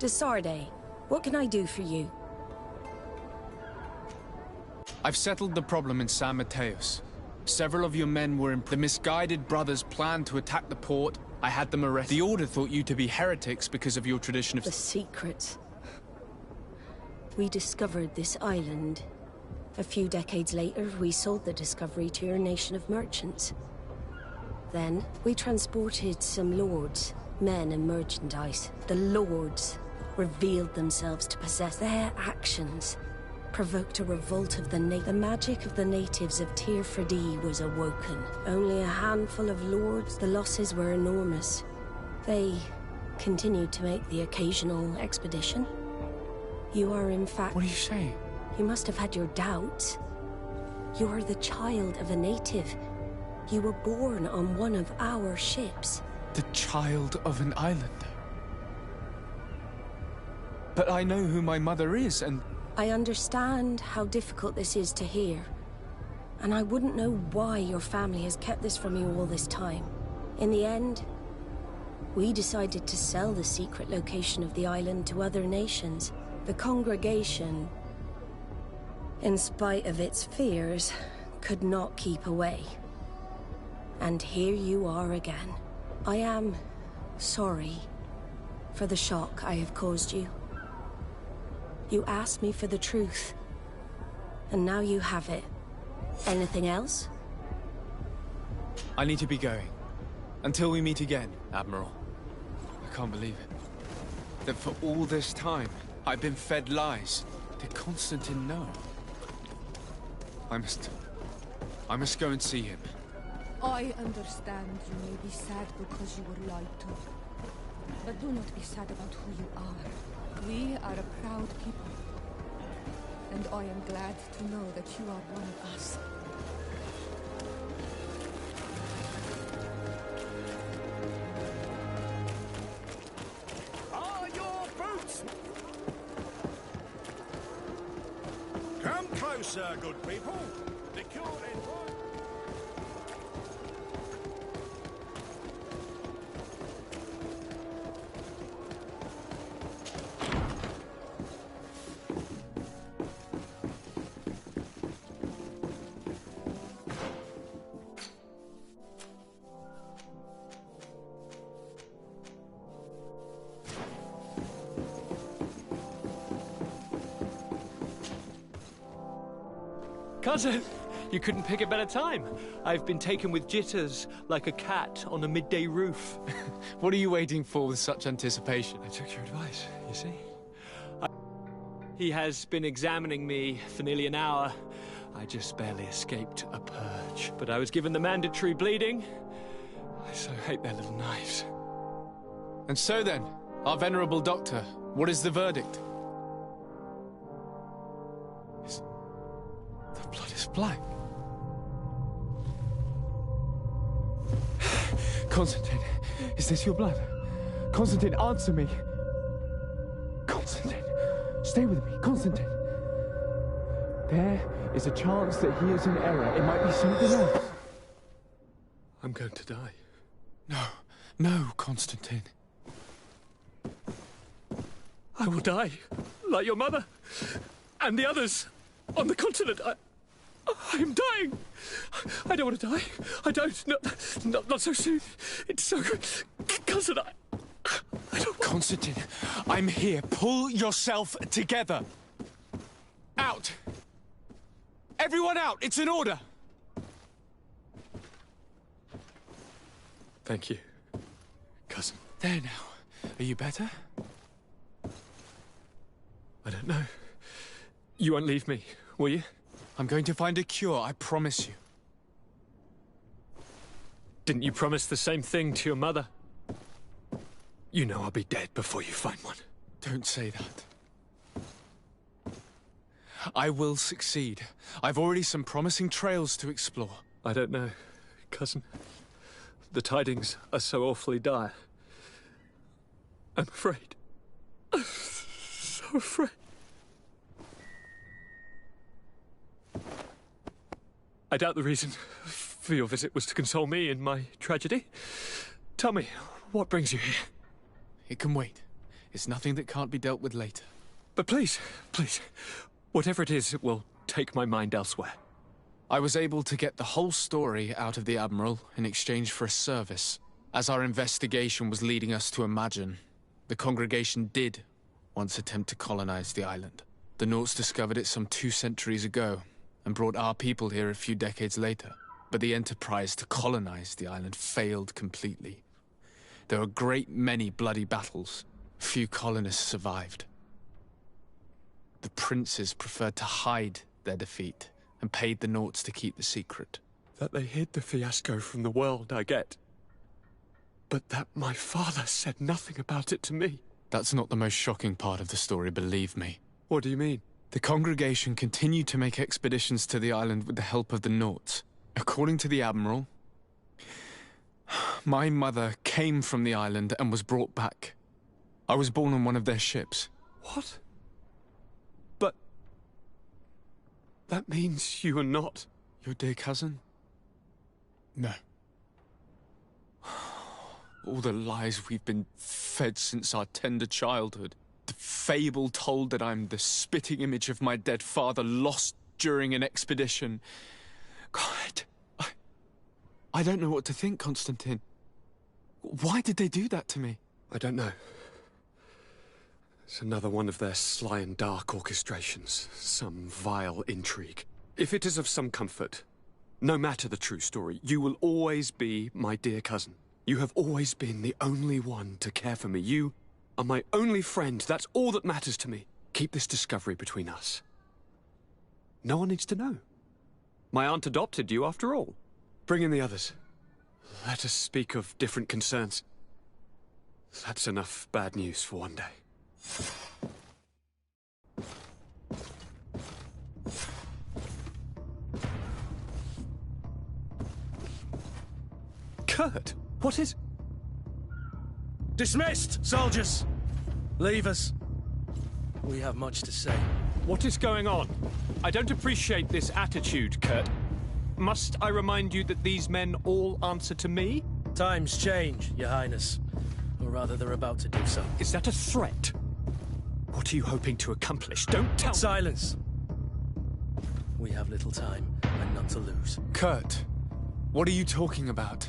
Desarde, what can I do for you? I've settled the problem in San Mateos. Several of your men were in... The misguided brothers planned to attack the port. I had them arrested. The Order thought you to be heretics because of your tradition of... The secrets. We discovered this island. A few decades later, we sold the discovery to your nation of merchants. Then, we transported some lords, men and merchandise. The lords revealed themselves to possess. Their actions provoked a revolt of the magic of the natives of Tirfredi was awoken. Only a handful of lords, the losses were enormous. They continued to make the occasional expedition. You are in fact... What are you saying? You must have had your doubts. You are the child of a native. You were born on one of our ships. The child of an islander? But I know who my mother is, and... I understand how difficult this is to hear. And I wouldn't know why your family has kept this from you all this time. In the end, we decided to sell the secret location of the island to other nations. The congregation, in spite of its fears, could not keep away. And here you are again. I am sorry for the shock I have caused you. You asked me for the truth, and now you have it. Anything else? I need to be going. Until we meet again, Admiral. I can't believe it. That for all this time, I've been fed lies. Did Constantine know? I must go and see him. I understand you may be sad because you were lied to. But do not be sad about who you are. We are a proud people. And I am glad to know that you are one of us. Are your boots? Come closer, good people. The cure in one. Cousin, you couldn't pick a better time. I've been taken with jitters, like a cat on a midday roof. What are you waiting for with such anticipation? I took your advice, you see. He has been examining me for nearly an hour. I just barely escaped a purge. But I was given the mandatory bleeding. I so hate their little knives. And so then, our venerable doctor, what is the verdict? The blood is black. Constantine, is this your blood? Constantine, answer me. Constantine, stay with me, Constantine. There is a chance that he is in error. It might be something else. I'm going to die. No, Constantine. I will die, like your mother, and the others on the continent. I am dying. I don't want to die. I don't. Not so soon. It's so... Cousin, I don't... Constantine, I'm here. Pull yourself together. Out. Everyone out. It's an order. Thank you, cousin. There now. Are you better? I don't know. You won't leave me, will you? I'm going to find a cure, I promise you. Didn't you promise the same thing to your mother? You know I'll be dead before you find one. Don't say that. I will succeed. I've already some promising trails to explore. I don't know, cousin. The tidings are so awfully dire. I'm afraid. I'm so afraid. I doubt the reason for your visit was to console me in my tragedy. Tell me, what brings you here? It can wait. It's nothing that can't be dealt with later. But please, please, whatever it is, it will take my mind elsewhere. I was able to get the whole story out of the Admiral in exchange for a service. As our investigation was leading us to imagine, the congregation did once attempt to colonize the island. The Nauts discovered it some 2 centuries ago, and brought our people here a few decades later. But the enterprise to colonize the island failed completely. There were a great many bloody battles. Few colonists survived. The princes preferred to hide their defeat, and paid the Nauts to keep the secret. That they hid the fiasco from the world, I get. But that my father said nothing about it to me. That's not the most shocking part of the story, believe me. What do you mean? The congregation continued to make expeditions to the island with the help of the Nauts. According to the Admiral, my mother came from the island and was brought back. I was born on one of their ships. What? But... that means you are not... your dear cousin? No. All the lies we've been fed since our tender childhood. The fable told that I'm the spitting image of my dead father, lost during an expedition. God, I don't know what to think, Constantine. Why did they do that to me? I don't know. It's another one of their sly and dark orchestrations. Some vile intrigue. If it is of some comfort, no matter the true story, you will always be my dear cousin. You have always been the only one to care for me. You are my only friend. That's all that matters to me. Keep this discovery between us. No one needs to know. My aunt adopted you after all. Bring in the others. Let us speak of different concerns. That's enough bad news for one day. Kurt, what is... Dismissed, soldiers! Leave us. We have much to say. What is going on? I don't appreciate this attitude, Kurt. Must I remind you that these men all answer to me? Times change, Your Highness. Or rather, they're about to do so. Is that a threat? What are you hoping to accomplish? Don't tell... Silence! We have little time, and none to lose. Kurt, what are you talking about?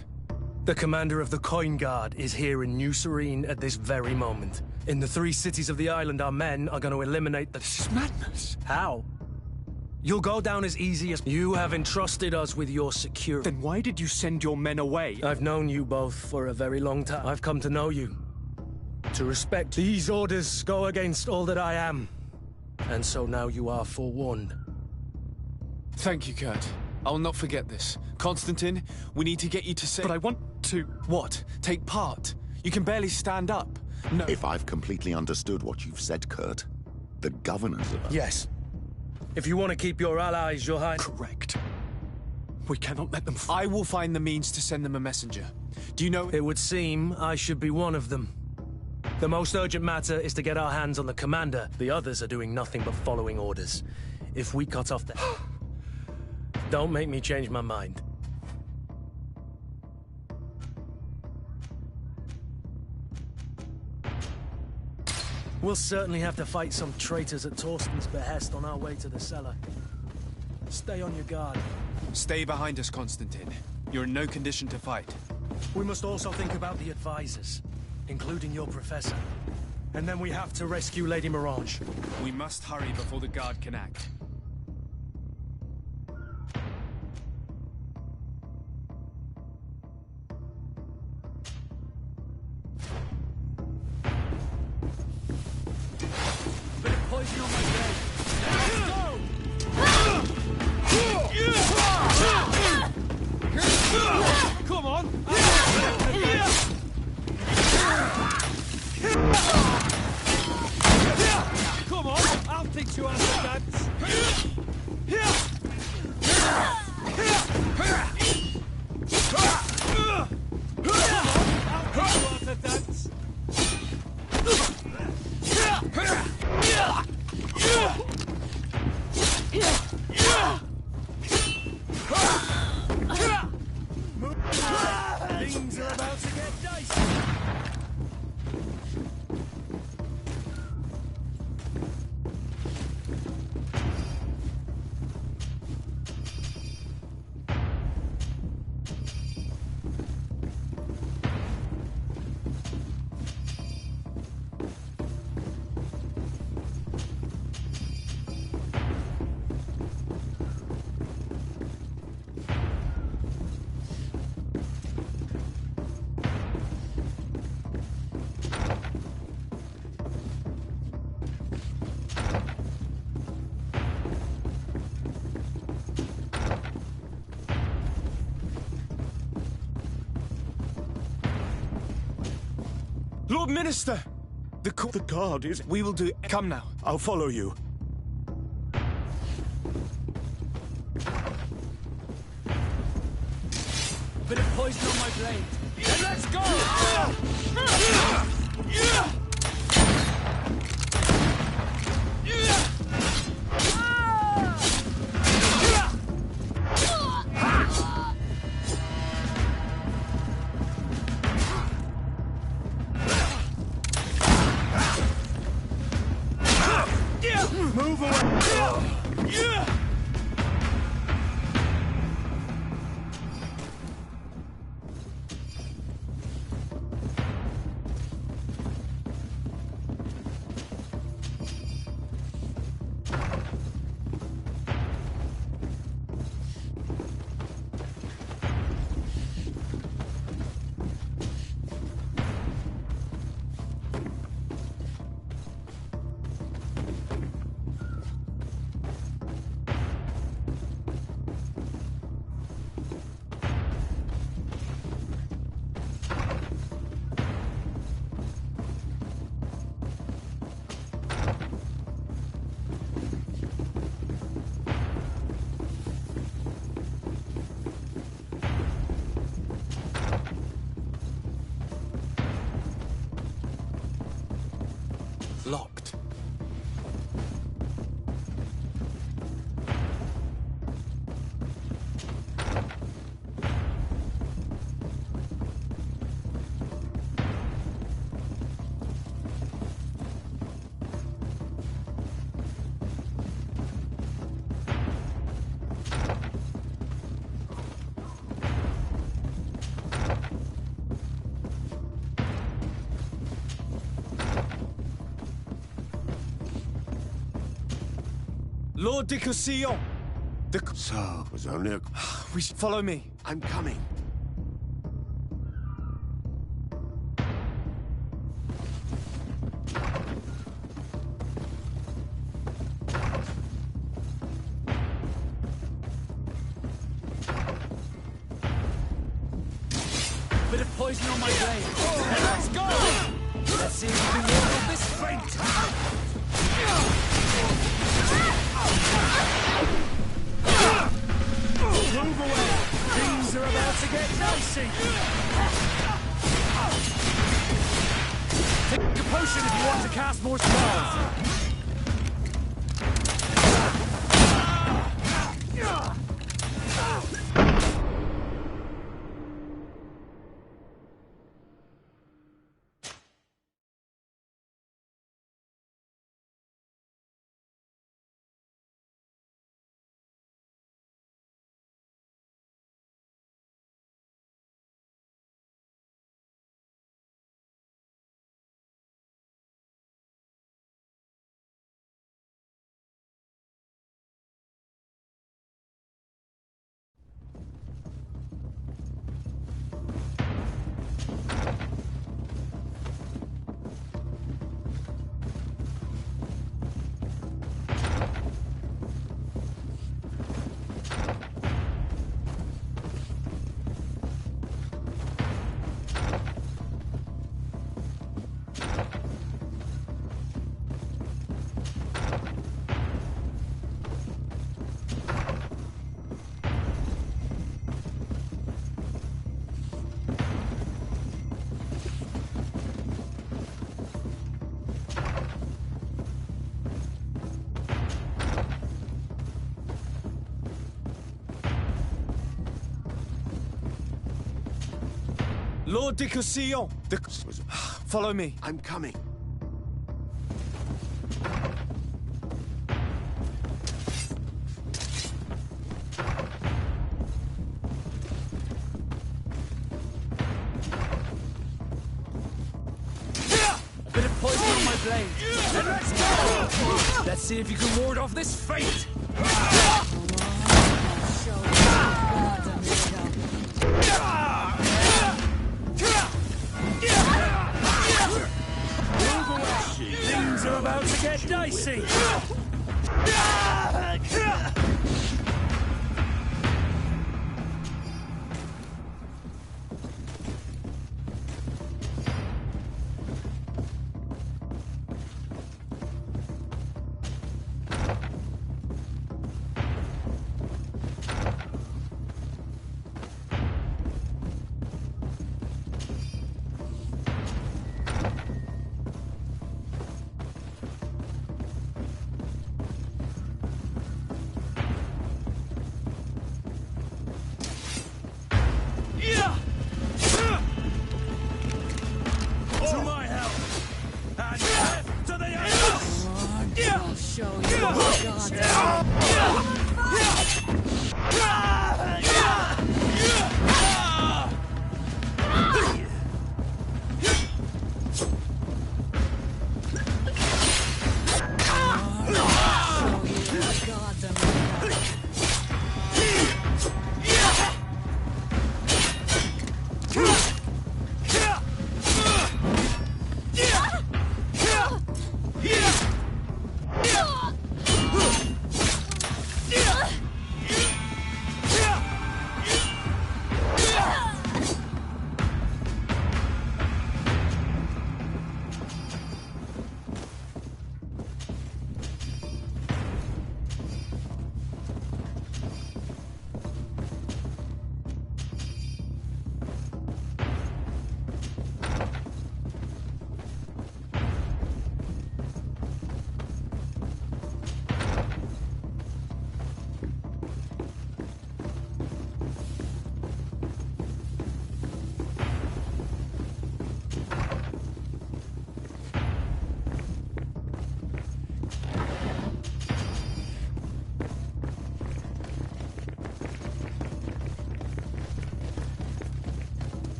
The commander of the Coin Guard is here in New Serene at this very moment. In the 3 cities of the island, our men are going to eliminate the... This is madness. How? You'll go down as easy as... You have entrusted us with your security. Then why did you send your men away? I've known you both for a very long time. I've come to know you. To respect. These orders go against all that I am. And so now you are forewarned. Thank you, Kurt. I'll not forget this. Constantine, we need to get you to say... But I want to... What? Take part? You can barely stand up. No. If I've completely understood what you've said, Kurt, the governors of... Yes. If you want to keep your allies, Your Highness... Correct. We cannot let them... I will find the means to send them a messenger. Do you know... It would seem I should be one of them. The most urgent matter is to get our hands on the commander. The others are doing nothing but following orders. If we cut off the... Don't make me change my mind. We'll certainly have to fight some traitors at Torsten's behest on our way to the cellar. Stay on your guard. Stay behind us, Constantine. You're in no condition to fight. We must also think about the advisors, including your professor. And then we have to rescue Lady Mirange. We must hurry before the guard can act. Poison on my blade. Let's go! Come on! Come on! I'll teach you how to dance! Things are about to get dicey. Lord Minister! The guard is... We will do... Come now. I'll follow you. Bit of poison on my blade. Then let's go! Move away! Locked. Lord de Cossillon! So, it was only a... Follow me. I'm coming. Bit of poison on my blade. Then let's go! Let's see if we can ward off this fate! Move away! Things are about to get dicey! Take a potion if you want to cast more spells! Lord de Cossillon! Follow me. I'm coming. A bit of poison on my blade. Then let's go! Let's see if you can ward off this fate! Things are about to get dicey!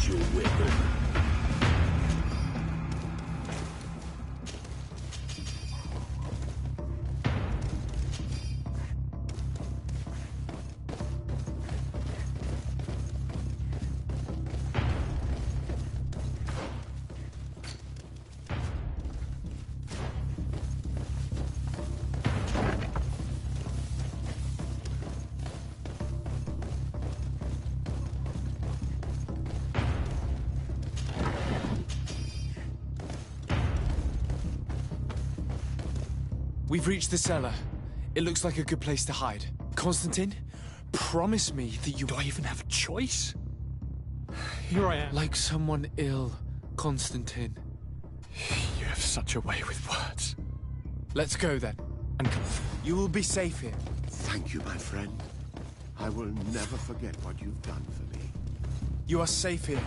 Use your weapon. We've reached the cellar. It looks like a good place to hide. Constantine, promise me that you... Do I even have a choice? Here I am. Like someone ill, Constantine. You have such a way with words. Let's go then. And you will be safe here. Thank you, my friend. I will never forget what you've done for me. You are safe here.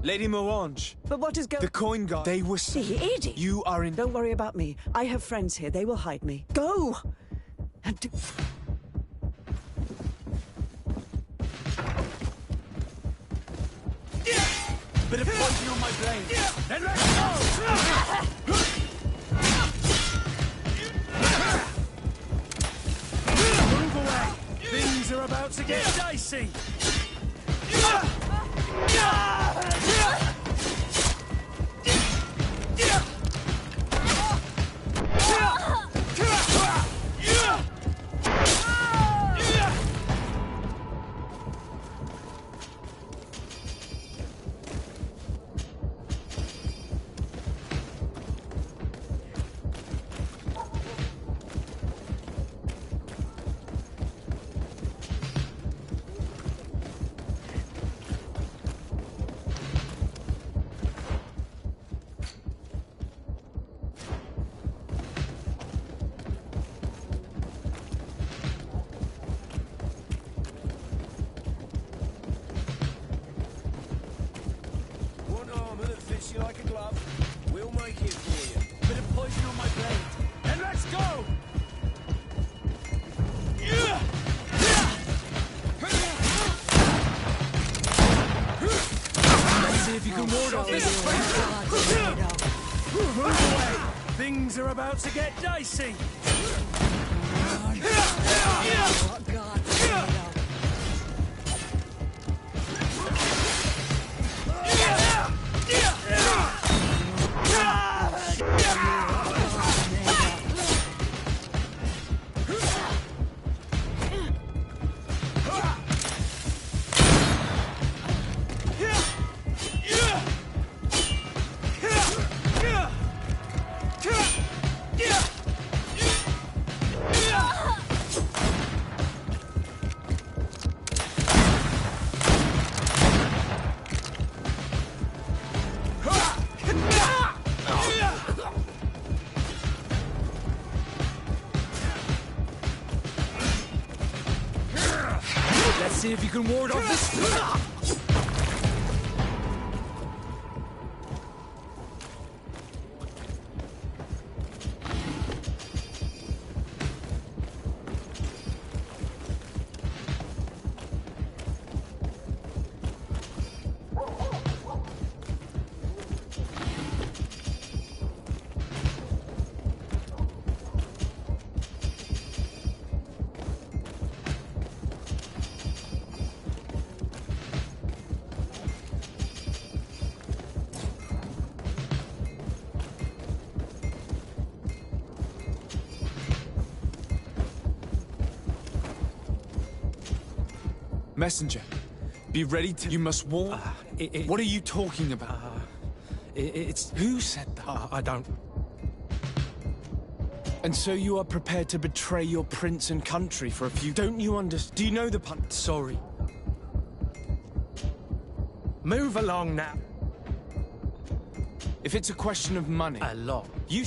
Lady Morange. But what is going... The coin guard. They were... The idiot! You are in... Don't worry about me. I have friends here. They will hide me. Go! And do... Bit of poison on my blade. Then let's go! Move away! Things are about to get dicey! you like a glove. We'll make it for you. Bit of poison on my blade. And let's go! Let's see if you can ward off this fight. Move away! Things are about to get dicey. Oh, God. Let's see if you can ward off this. Messenger, be ready to... You must warn... What are you talking about? It's... Who said that? I don't... And so you are prepared to betray your prince and country for a few... Don't you understand? Do you know the pun... Sorry. Move along now. If it's a question of money... A lot. You...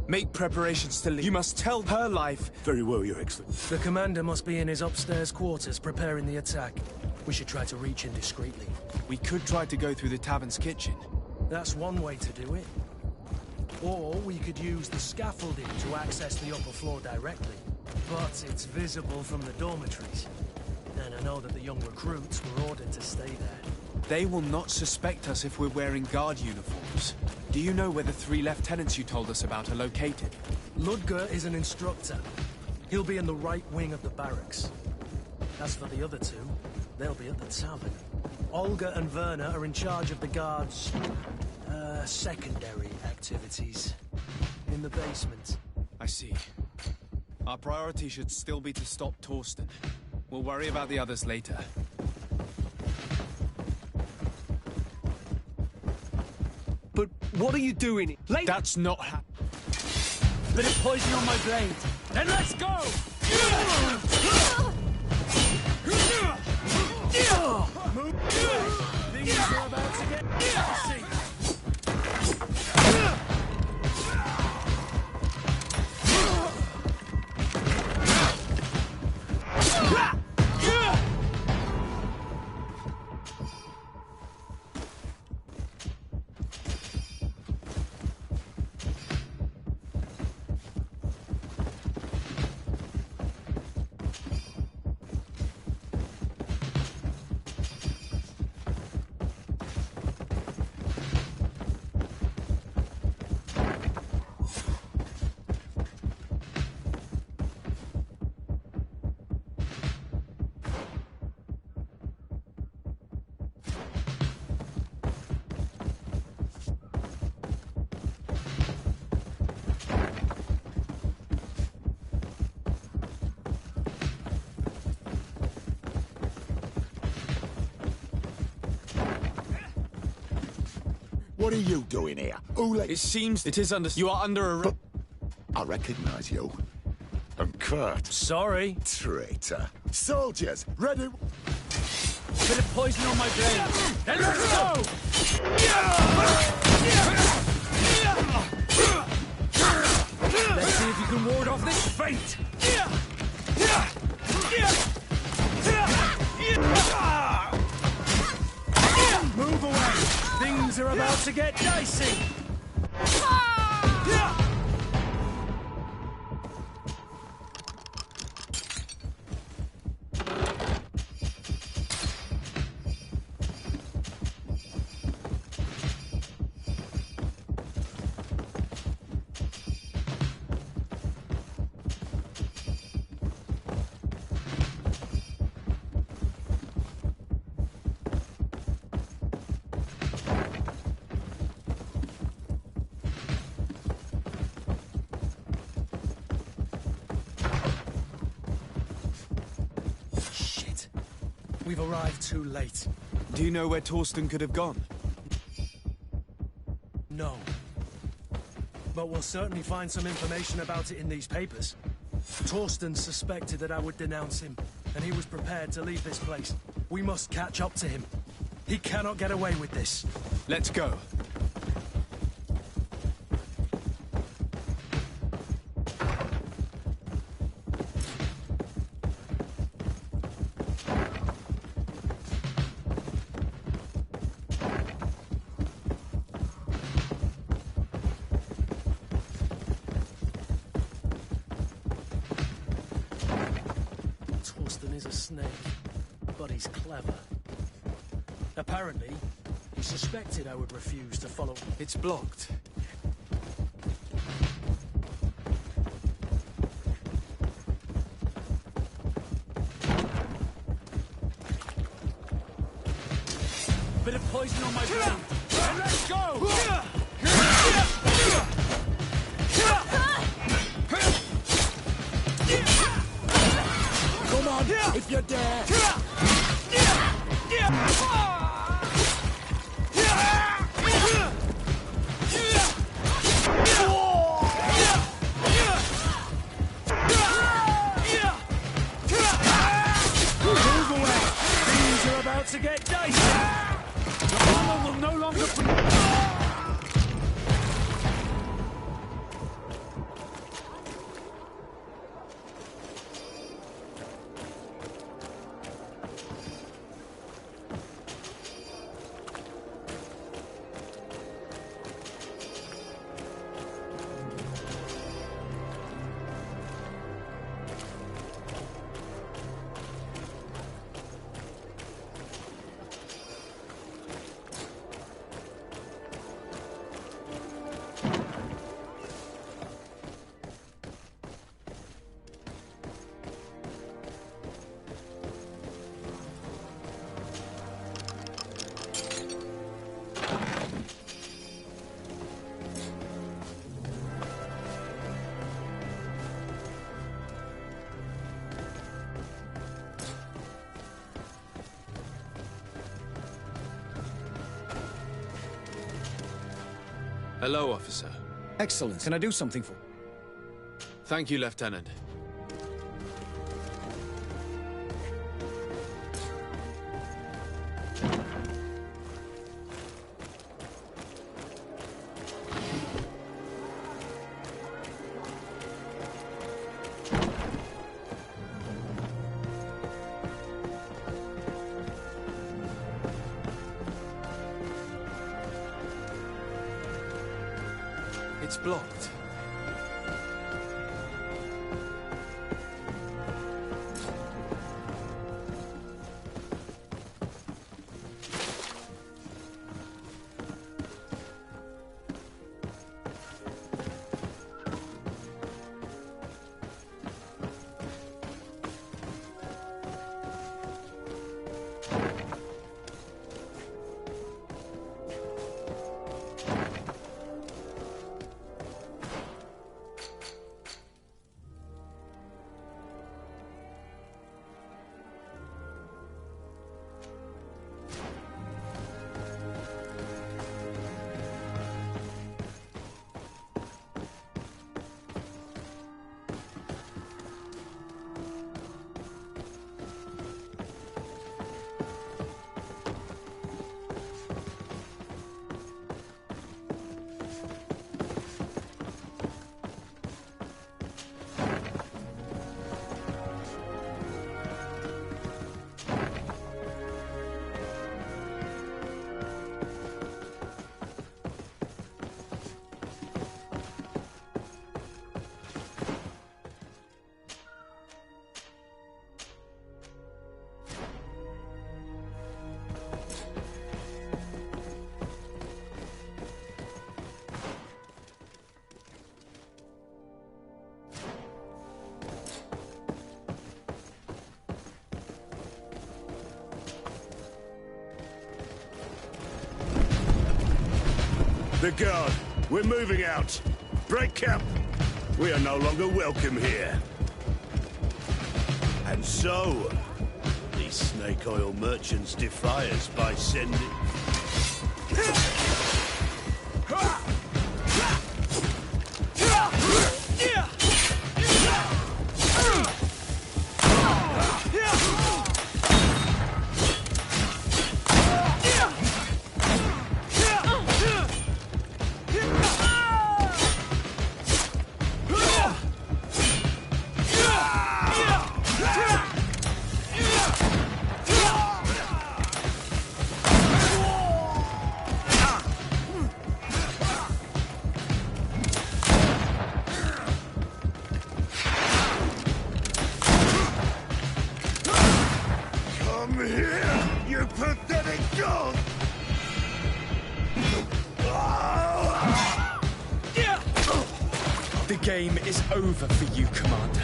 Make preparations to leave. You must tell her life. Very well, Your Excellency. The commander must be in his upstairs quarters preparing the attack. We should try to reach him discreetly. We could try to go through the tavern's kitchen. That's one way to do it. Or we could use the scaffolding to access the upper floor directly. But it's visible from the dormitories. And I know that the young recruits were ordered to stay there. They will not suspect us if we're wearing guard uniforms. Do you know where the 3 lieutenants you told us about are located? Ludger is an instructor. He'll be in the right wing of the barracks. As for the other 2, they'll be at the tavern. Olga and Werner are in charge of the guards' secondary activities. In the basement. I see. Our priority should still be to stop Torsten. We'll worry about the others later. But what are you doing? That's not Bit of poison on my blade. Then let's go! Things are about to get messy. What are you doing here? It seems it is under... You are under arrest. I recognize you. I'm Kurt. Sorry. Traitor. Soldiers, ready... Bit of poison on my blade. Then let's go! Let's see if you can ward off this fate. Move away. Things are about to get dicey. We've arrived too late. Do you know where Torsten could have gone? No. But we'll certainly find some information about it in these papers. Torsten suspected that I would denounce him, and he was prepared to leave this place. We must catch up to him. He cannot get away with this. Let's go. Torsten is a snake, but he's clever. Apparently, he suspected I would refuse to follow. It's blocked. Bit of poison on my blade. Then let's go! Come on, if you're there. Move away! Things are about to get dicey! The armor will no longer... Hello, officer. Excellent. Can I do something for... Thank you, Lieutenant. It's blocked. The guard, we're moving out. Break camp. We are no longer welcome here. And so, these snake oil merchants defy us by sending... The game is over for you, Commander.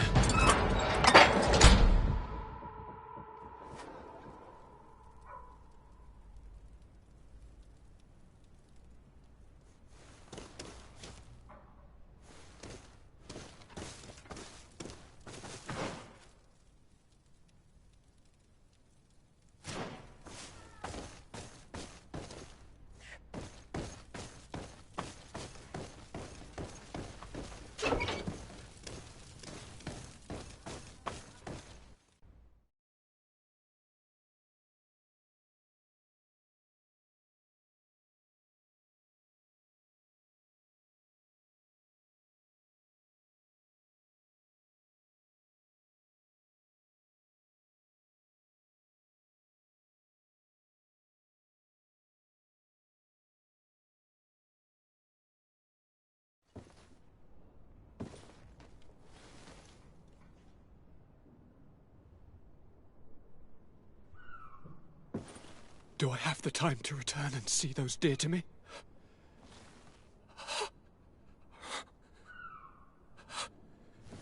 Do I have the time to return and see those dear to me?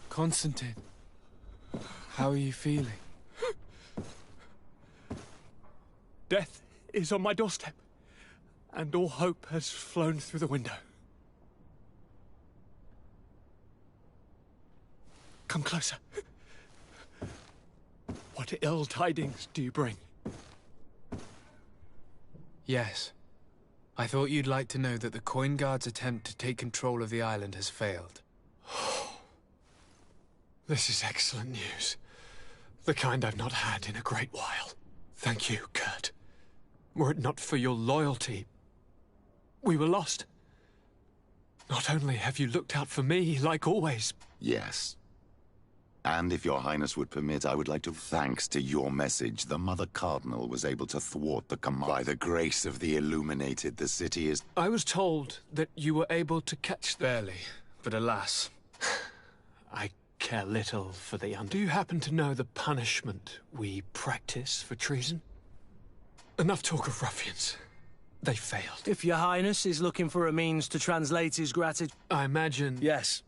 Constantine, how are you feeling? Death is on my doorstep, and all hope has flown through the window. Come closer. What ill tidings do you bring? Yes. I thought you'd like to know that the Coin Guard's attempt to take control of the island has failed. This is excellent news. The kind I've not had in a great while. Thank you, Kurt. Were it not for your loyalty, we were lost. Not only have you looked out for me, like always. Yes. And if your highness would permit, I would like to... Thanks to your message, the Mother Cardinal was able to thwart the command. By the grace of the Illuminated, the city is... I was told that you were able to catch the... Barely, but alas. I care little for the Do you happen to know the punishment we practice for treason? Enough talk of ruffians. They failed. If your highness is looking for a means to translate his gratitude... I imagine... Yes.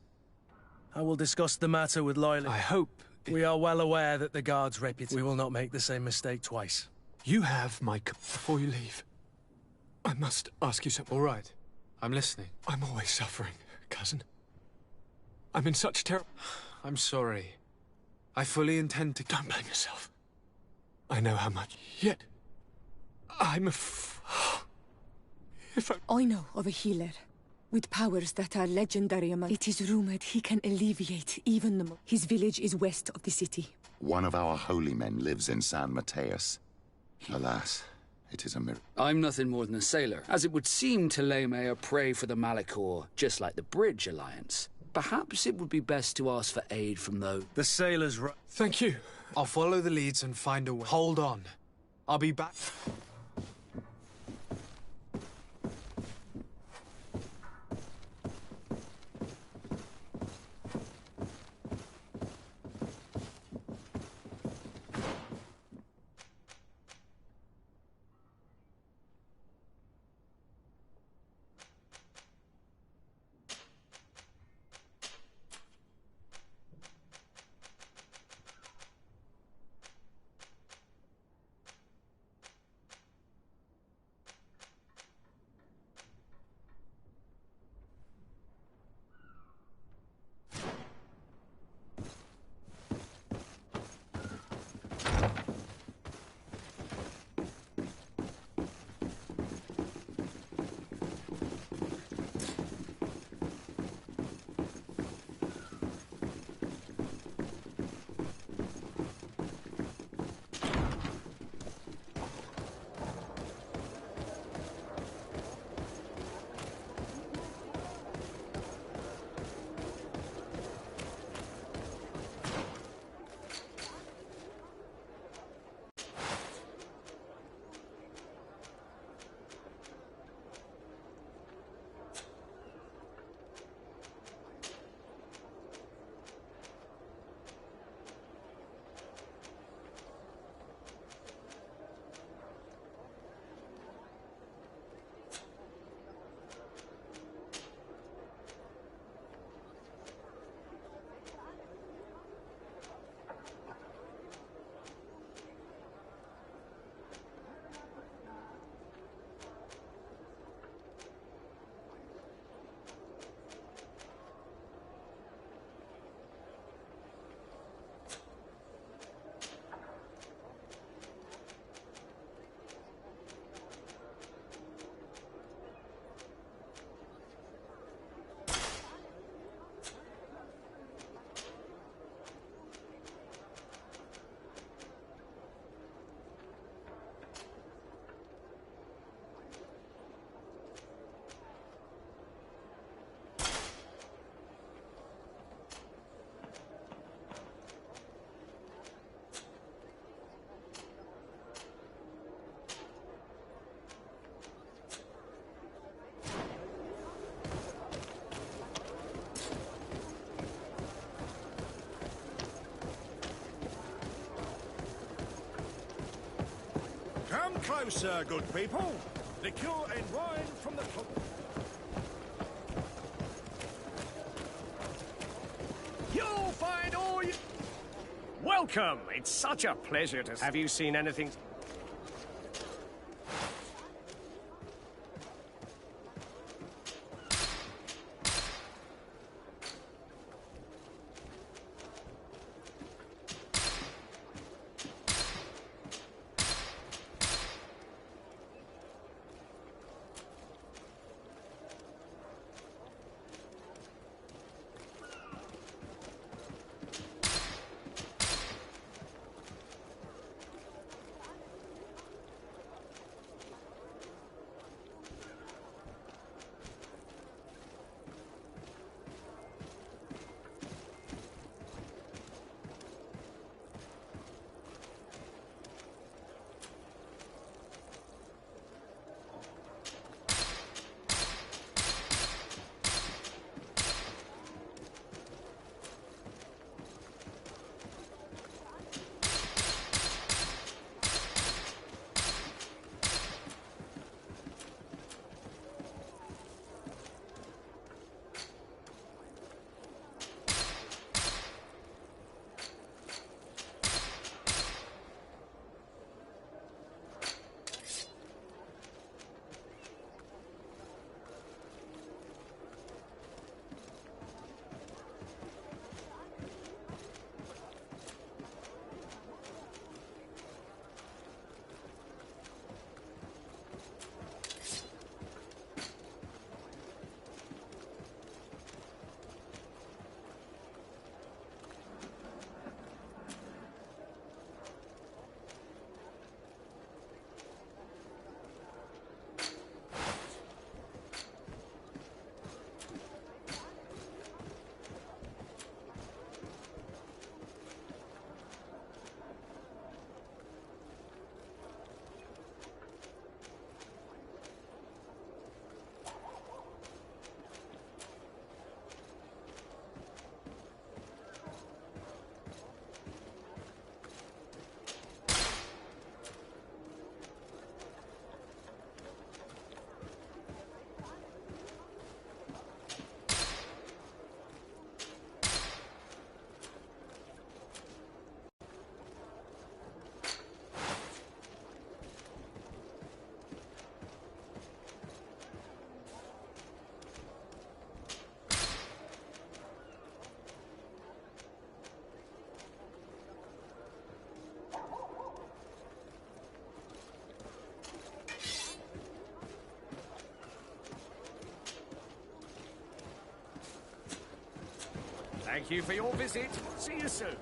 I will discuss the matter with loyalty. I hope... We are well aware that the guard's reputation... We will not make the same mistake twice. You have my... Before you leave, I must ask you something. All right. I'm listening. I'm always suffering, cousin. I'm in such terror... I'm sorry. I fully intend to... Don't blame yourself. I know how much... Yet... I'm If I know of a healer with powers that are legendary among... It is rumored he can alleviate even the... His village is west of the city. One of our holy men lives in San Mateus. Alas, it is a miracle. I'm nothing more than a sailor, as it would seem Teleme are prey for the Malachor, just like the Bridge Alliance. Perhaps it would be best to ask for aid from those... The sailors... Thank you. I'll follow the leads and find a way. Hold on. I'll be back. closer, good people. Liqueur and wine from the club. You'll find all you... Welcome! It's such a pleasure to... Have you seen anything... Thank you for your visit. See you soon.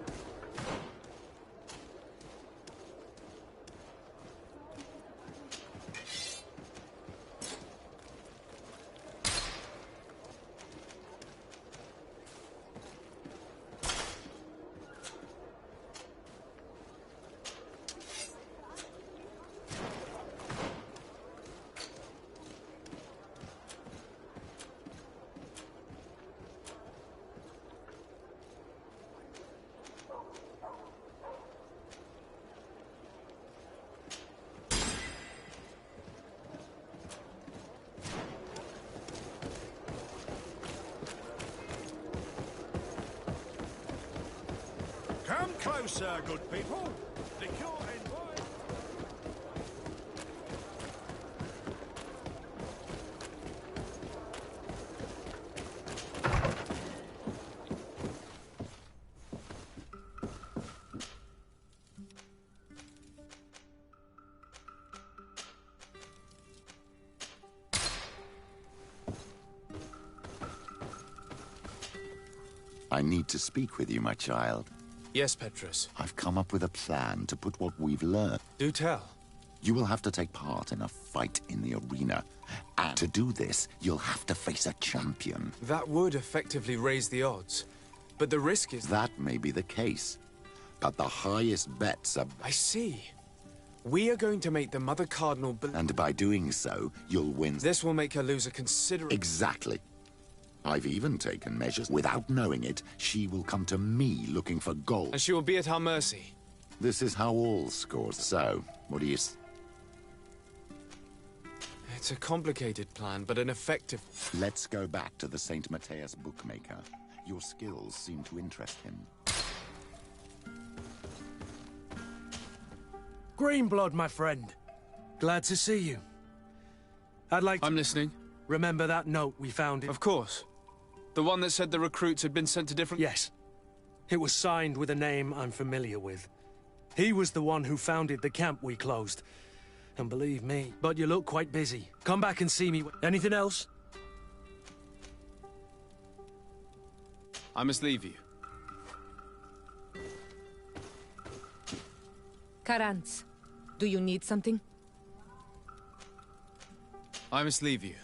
Come closer, good people. Liqueur and wine. I need to speak with you, my child. Yes, Petrus. I've come up with a plan to put what we've learned. Do tell. You will have to take part in a fight in the arena. And to do this, you'll have to face a champion. That would effectively raise the odds. But the risk is... That may be the case. But the highest bets are... I see. We are going to make the Mother Cardinal... And by doing so, you'll win... This will make her lose a considerable... Exactly. I've even taken measures. Without knowing it, she will come to me looking for gold. And she will be at our mercy. This is how all scores. So, what do you... It's a complicated plan, but an effective... Let's go back to the St. Matthias bookmaker. Your skills seem to interest him. Greenblood, my friend. Glad to see you. I'd like to... I'm listening. Remember that note we found in... Of course. The one that said the recruits had been sent to different... Yes. It was signed with a name I'm familiar with. He was the one who founded the camp we closed. And believe me, but you look quite busy. Come back and see me. Anything else? I must leave you. Karantz, do you need something? I must leave you.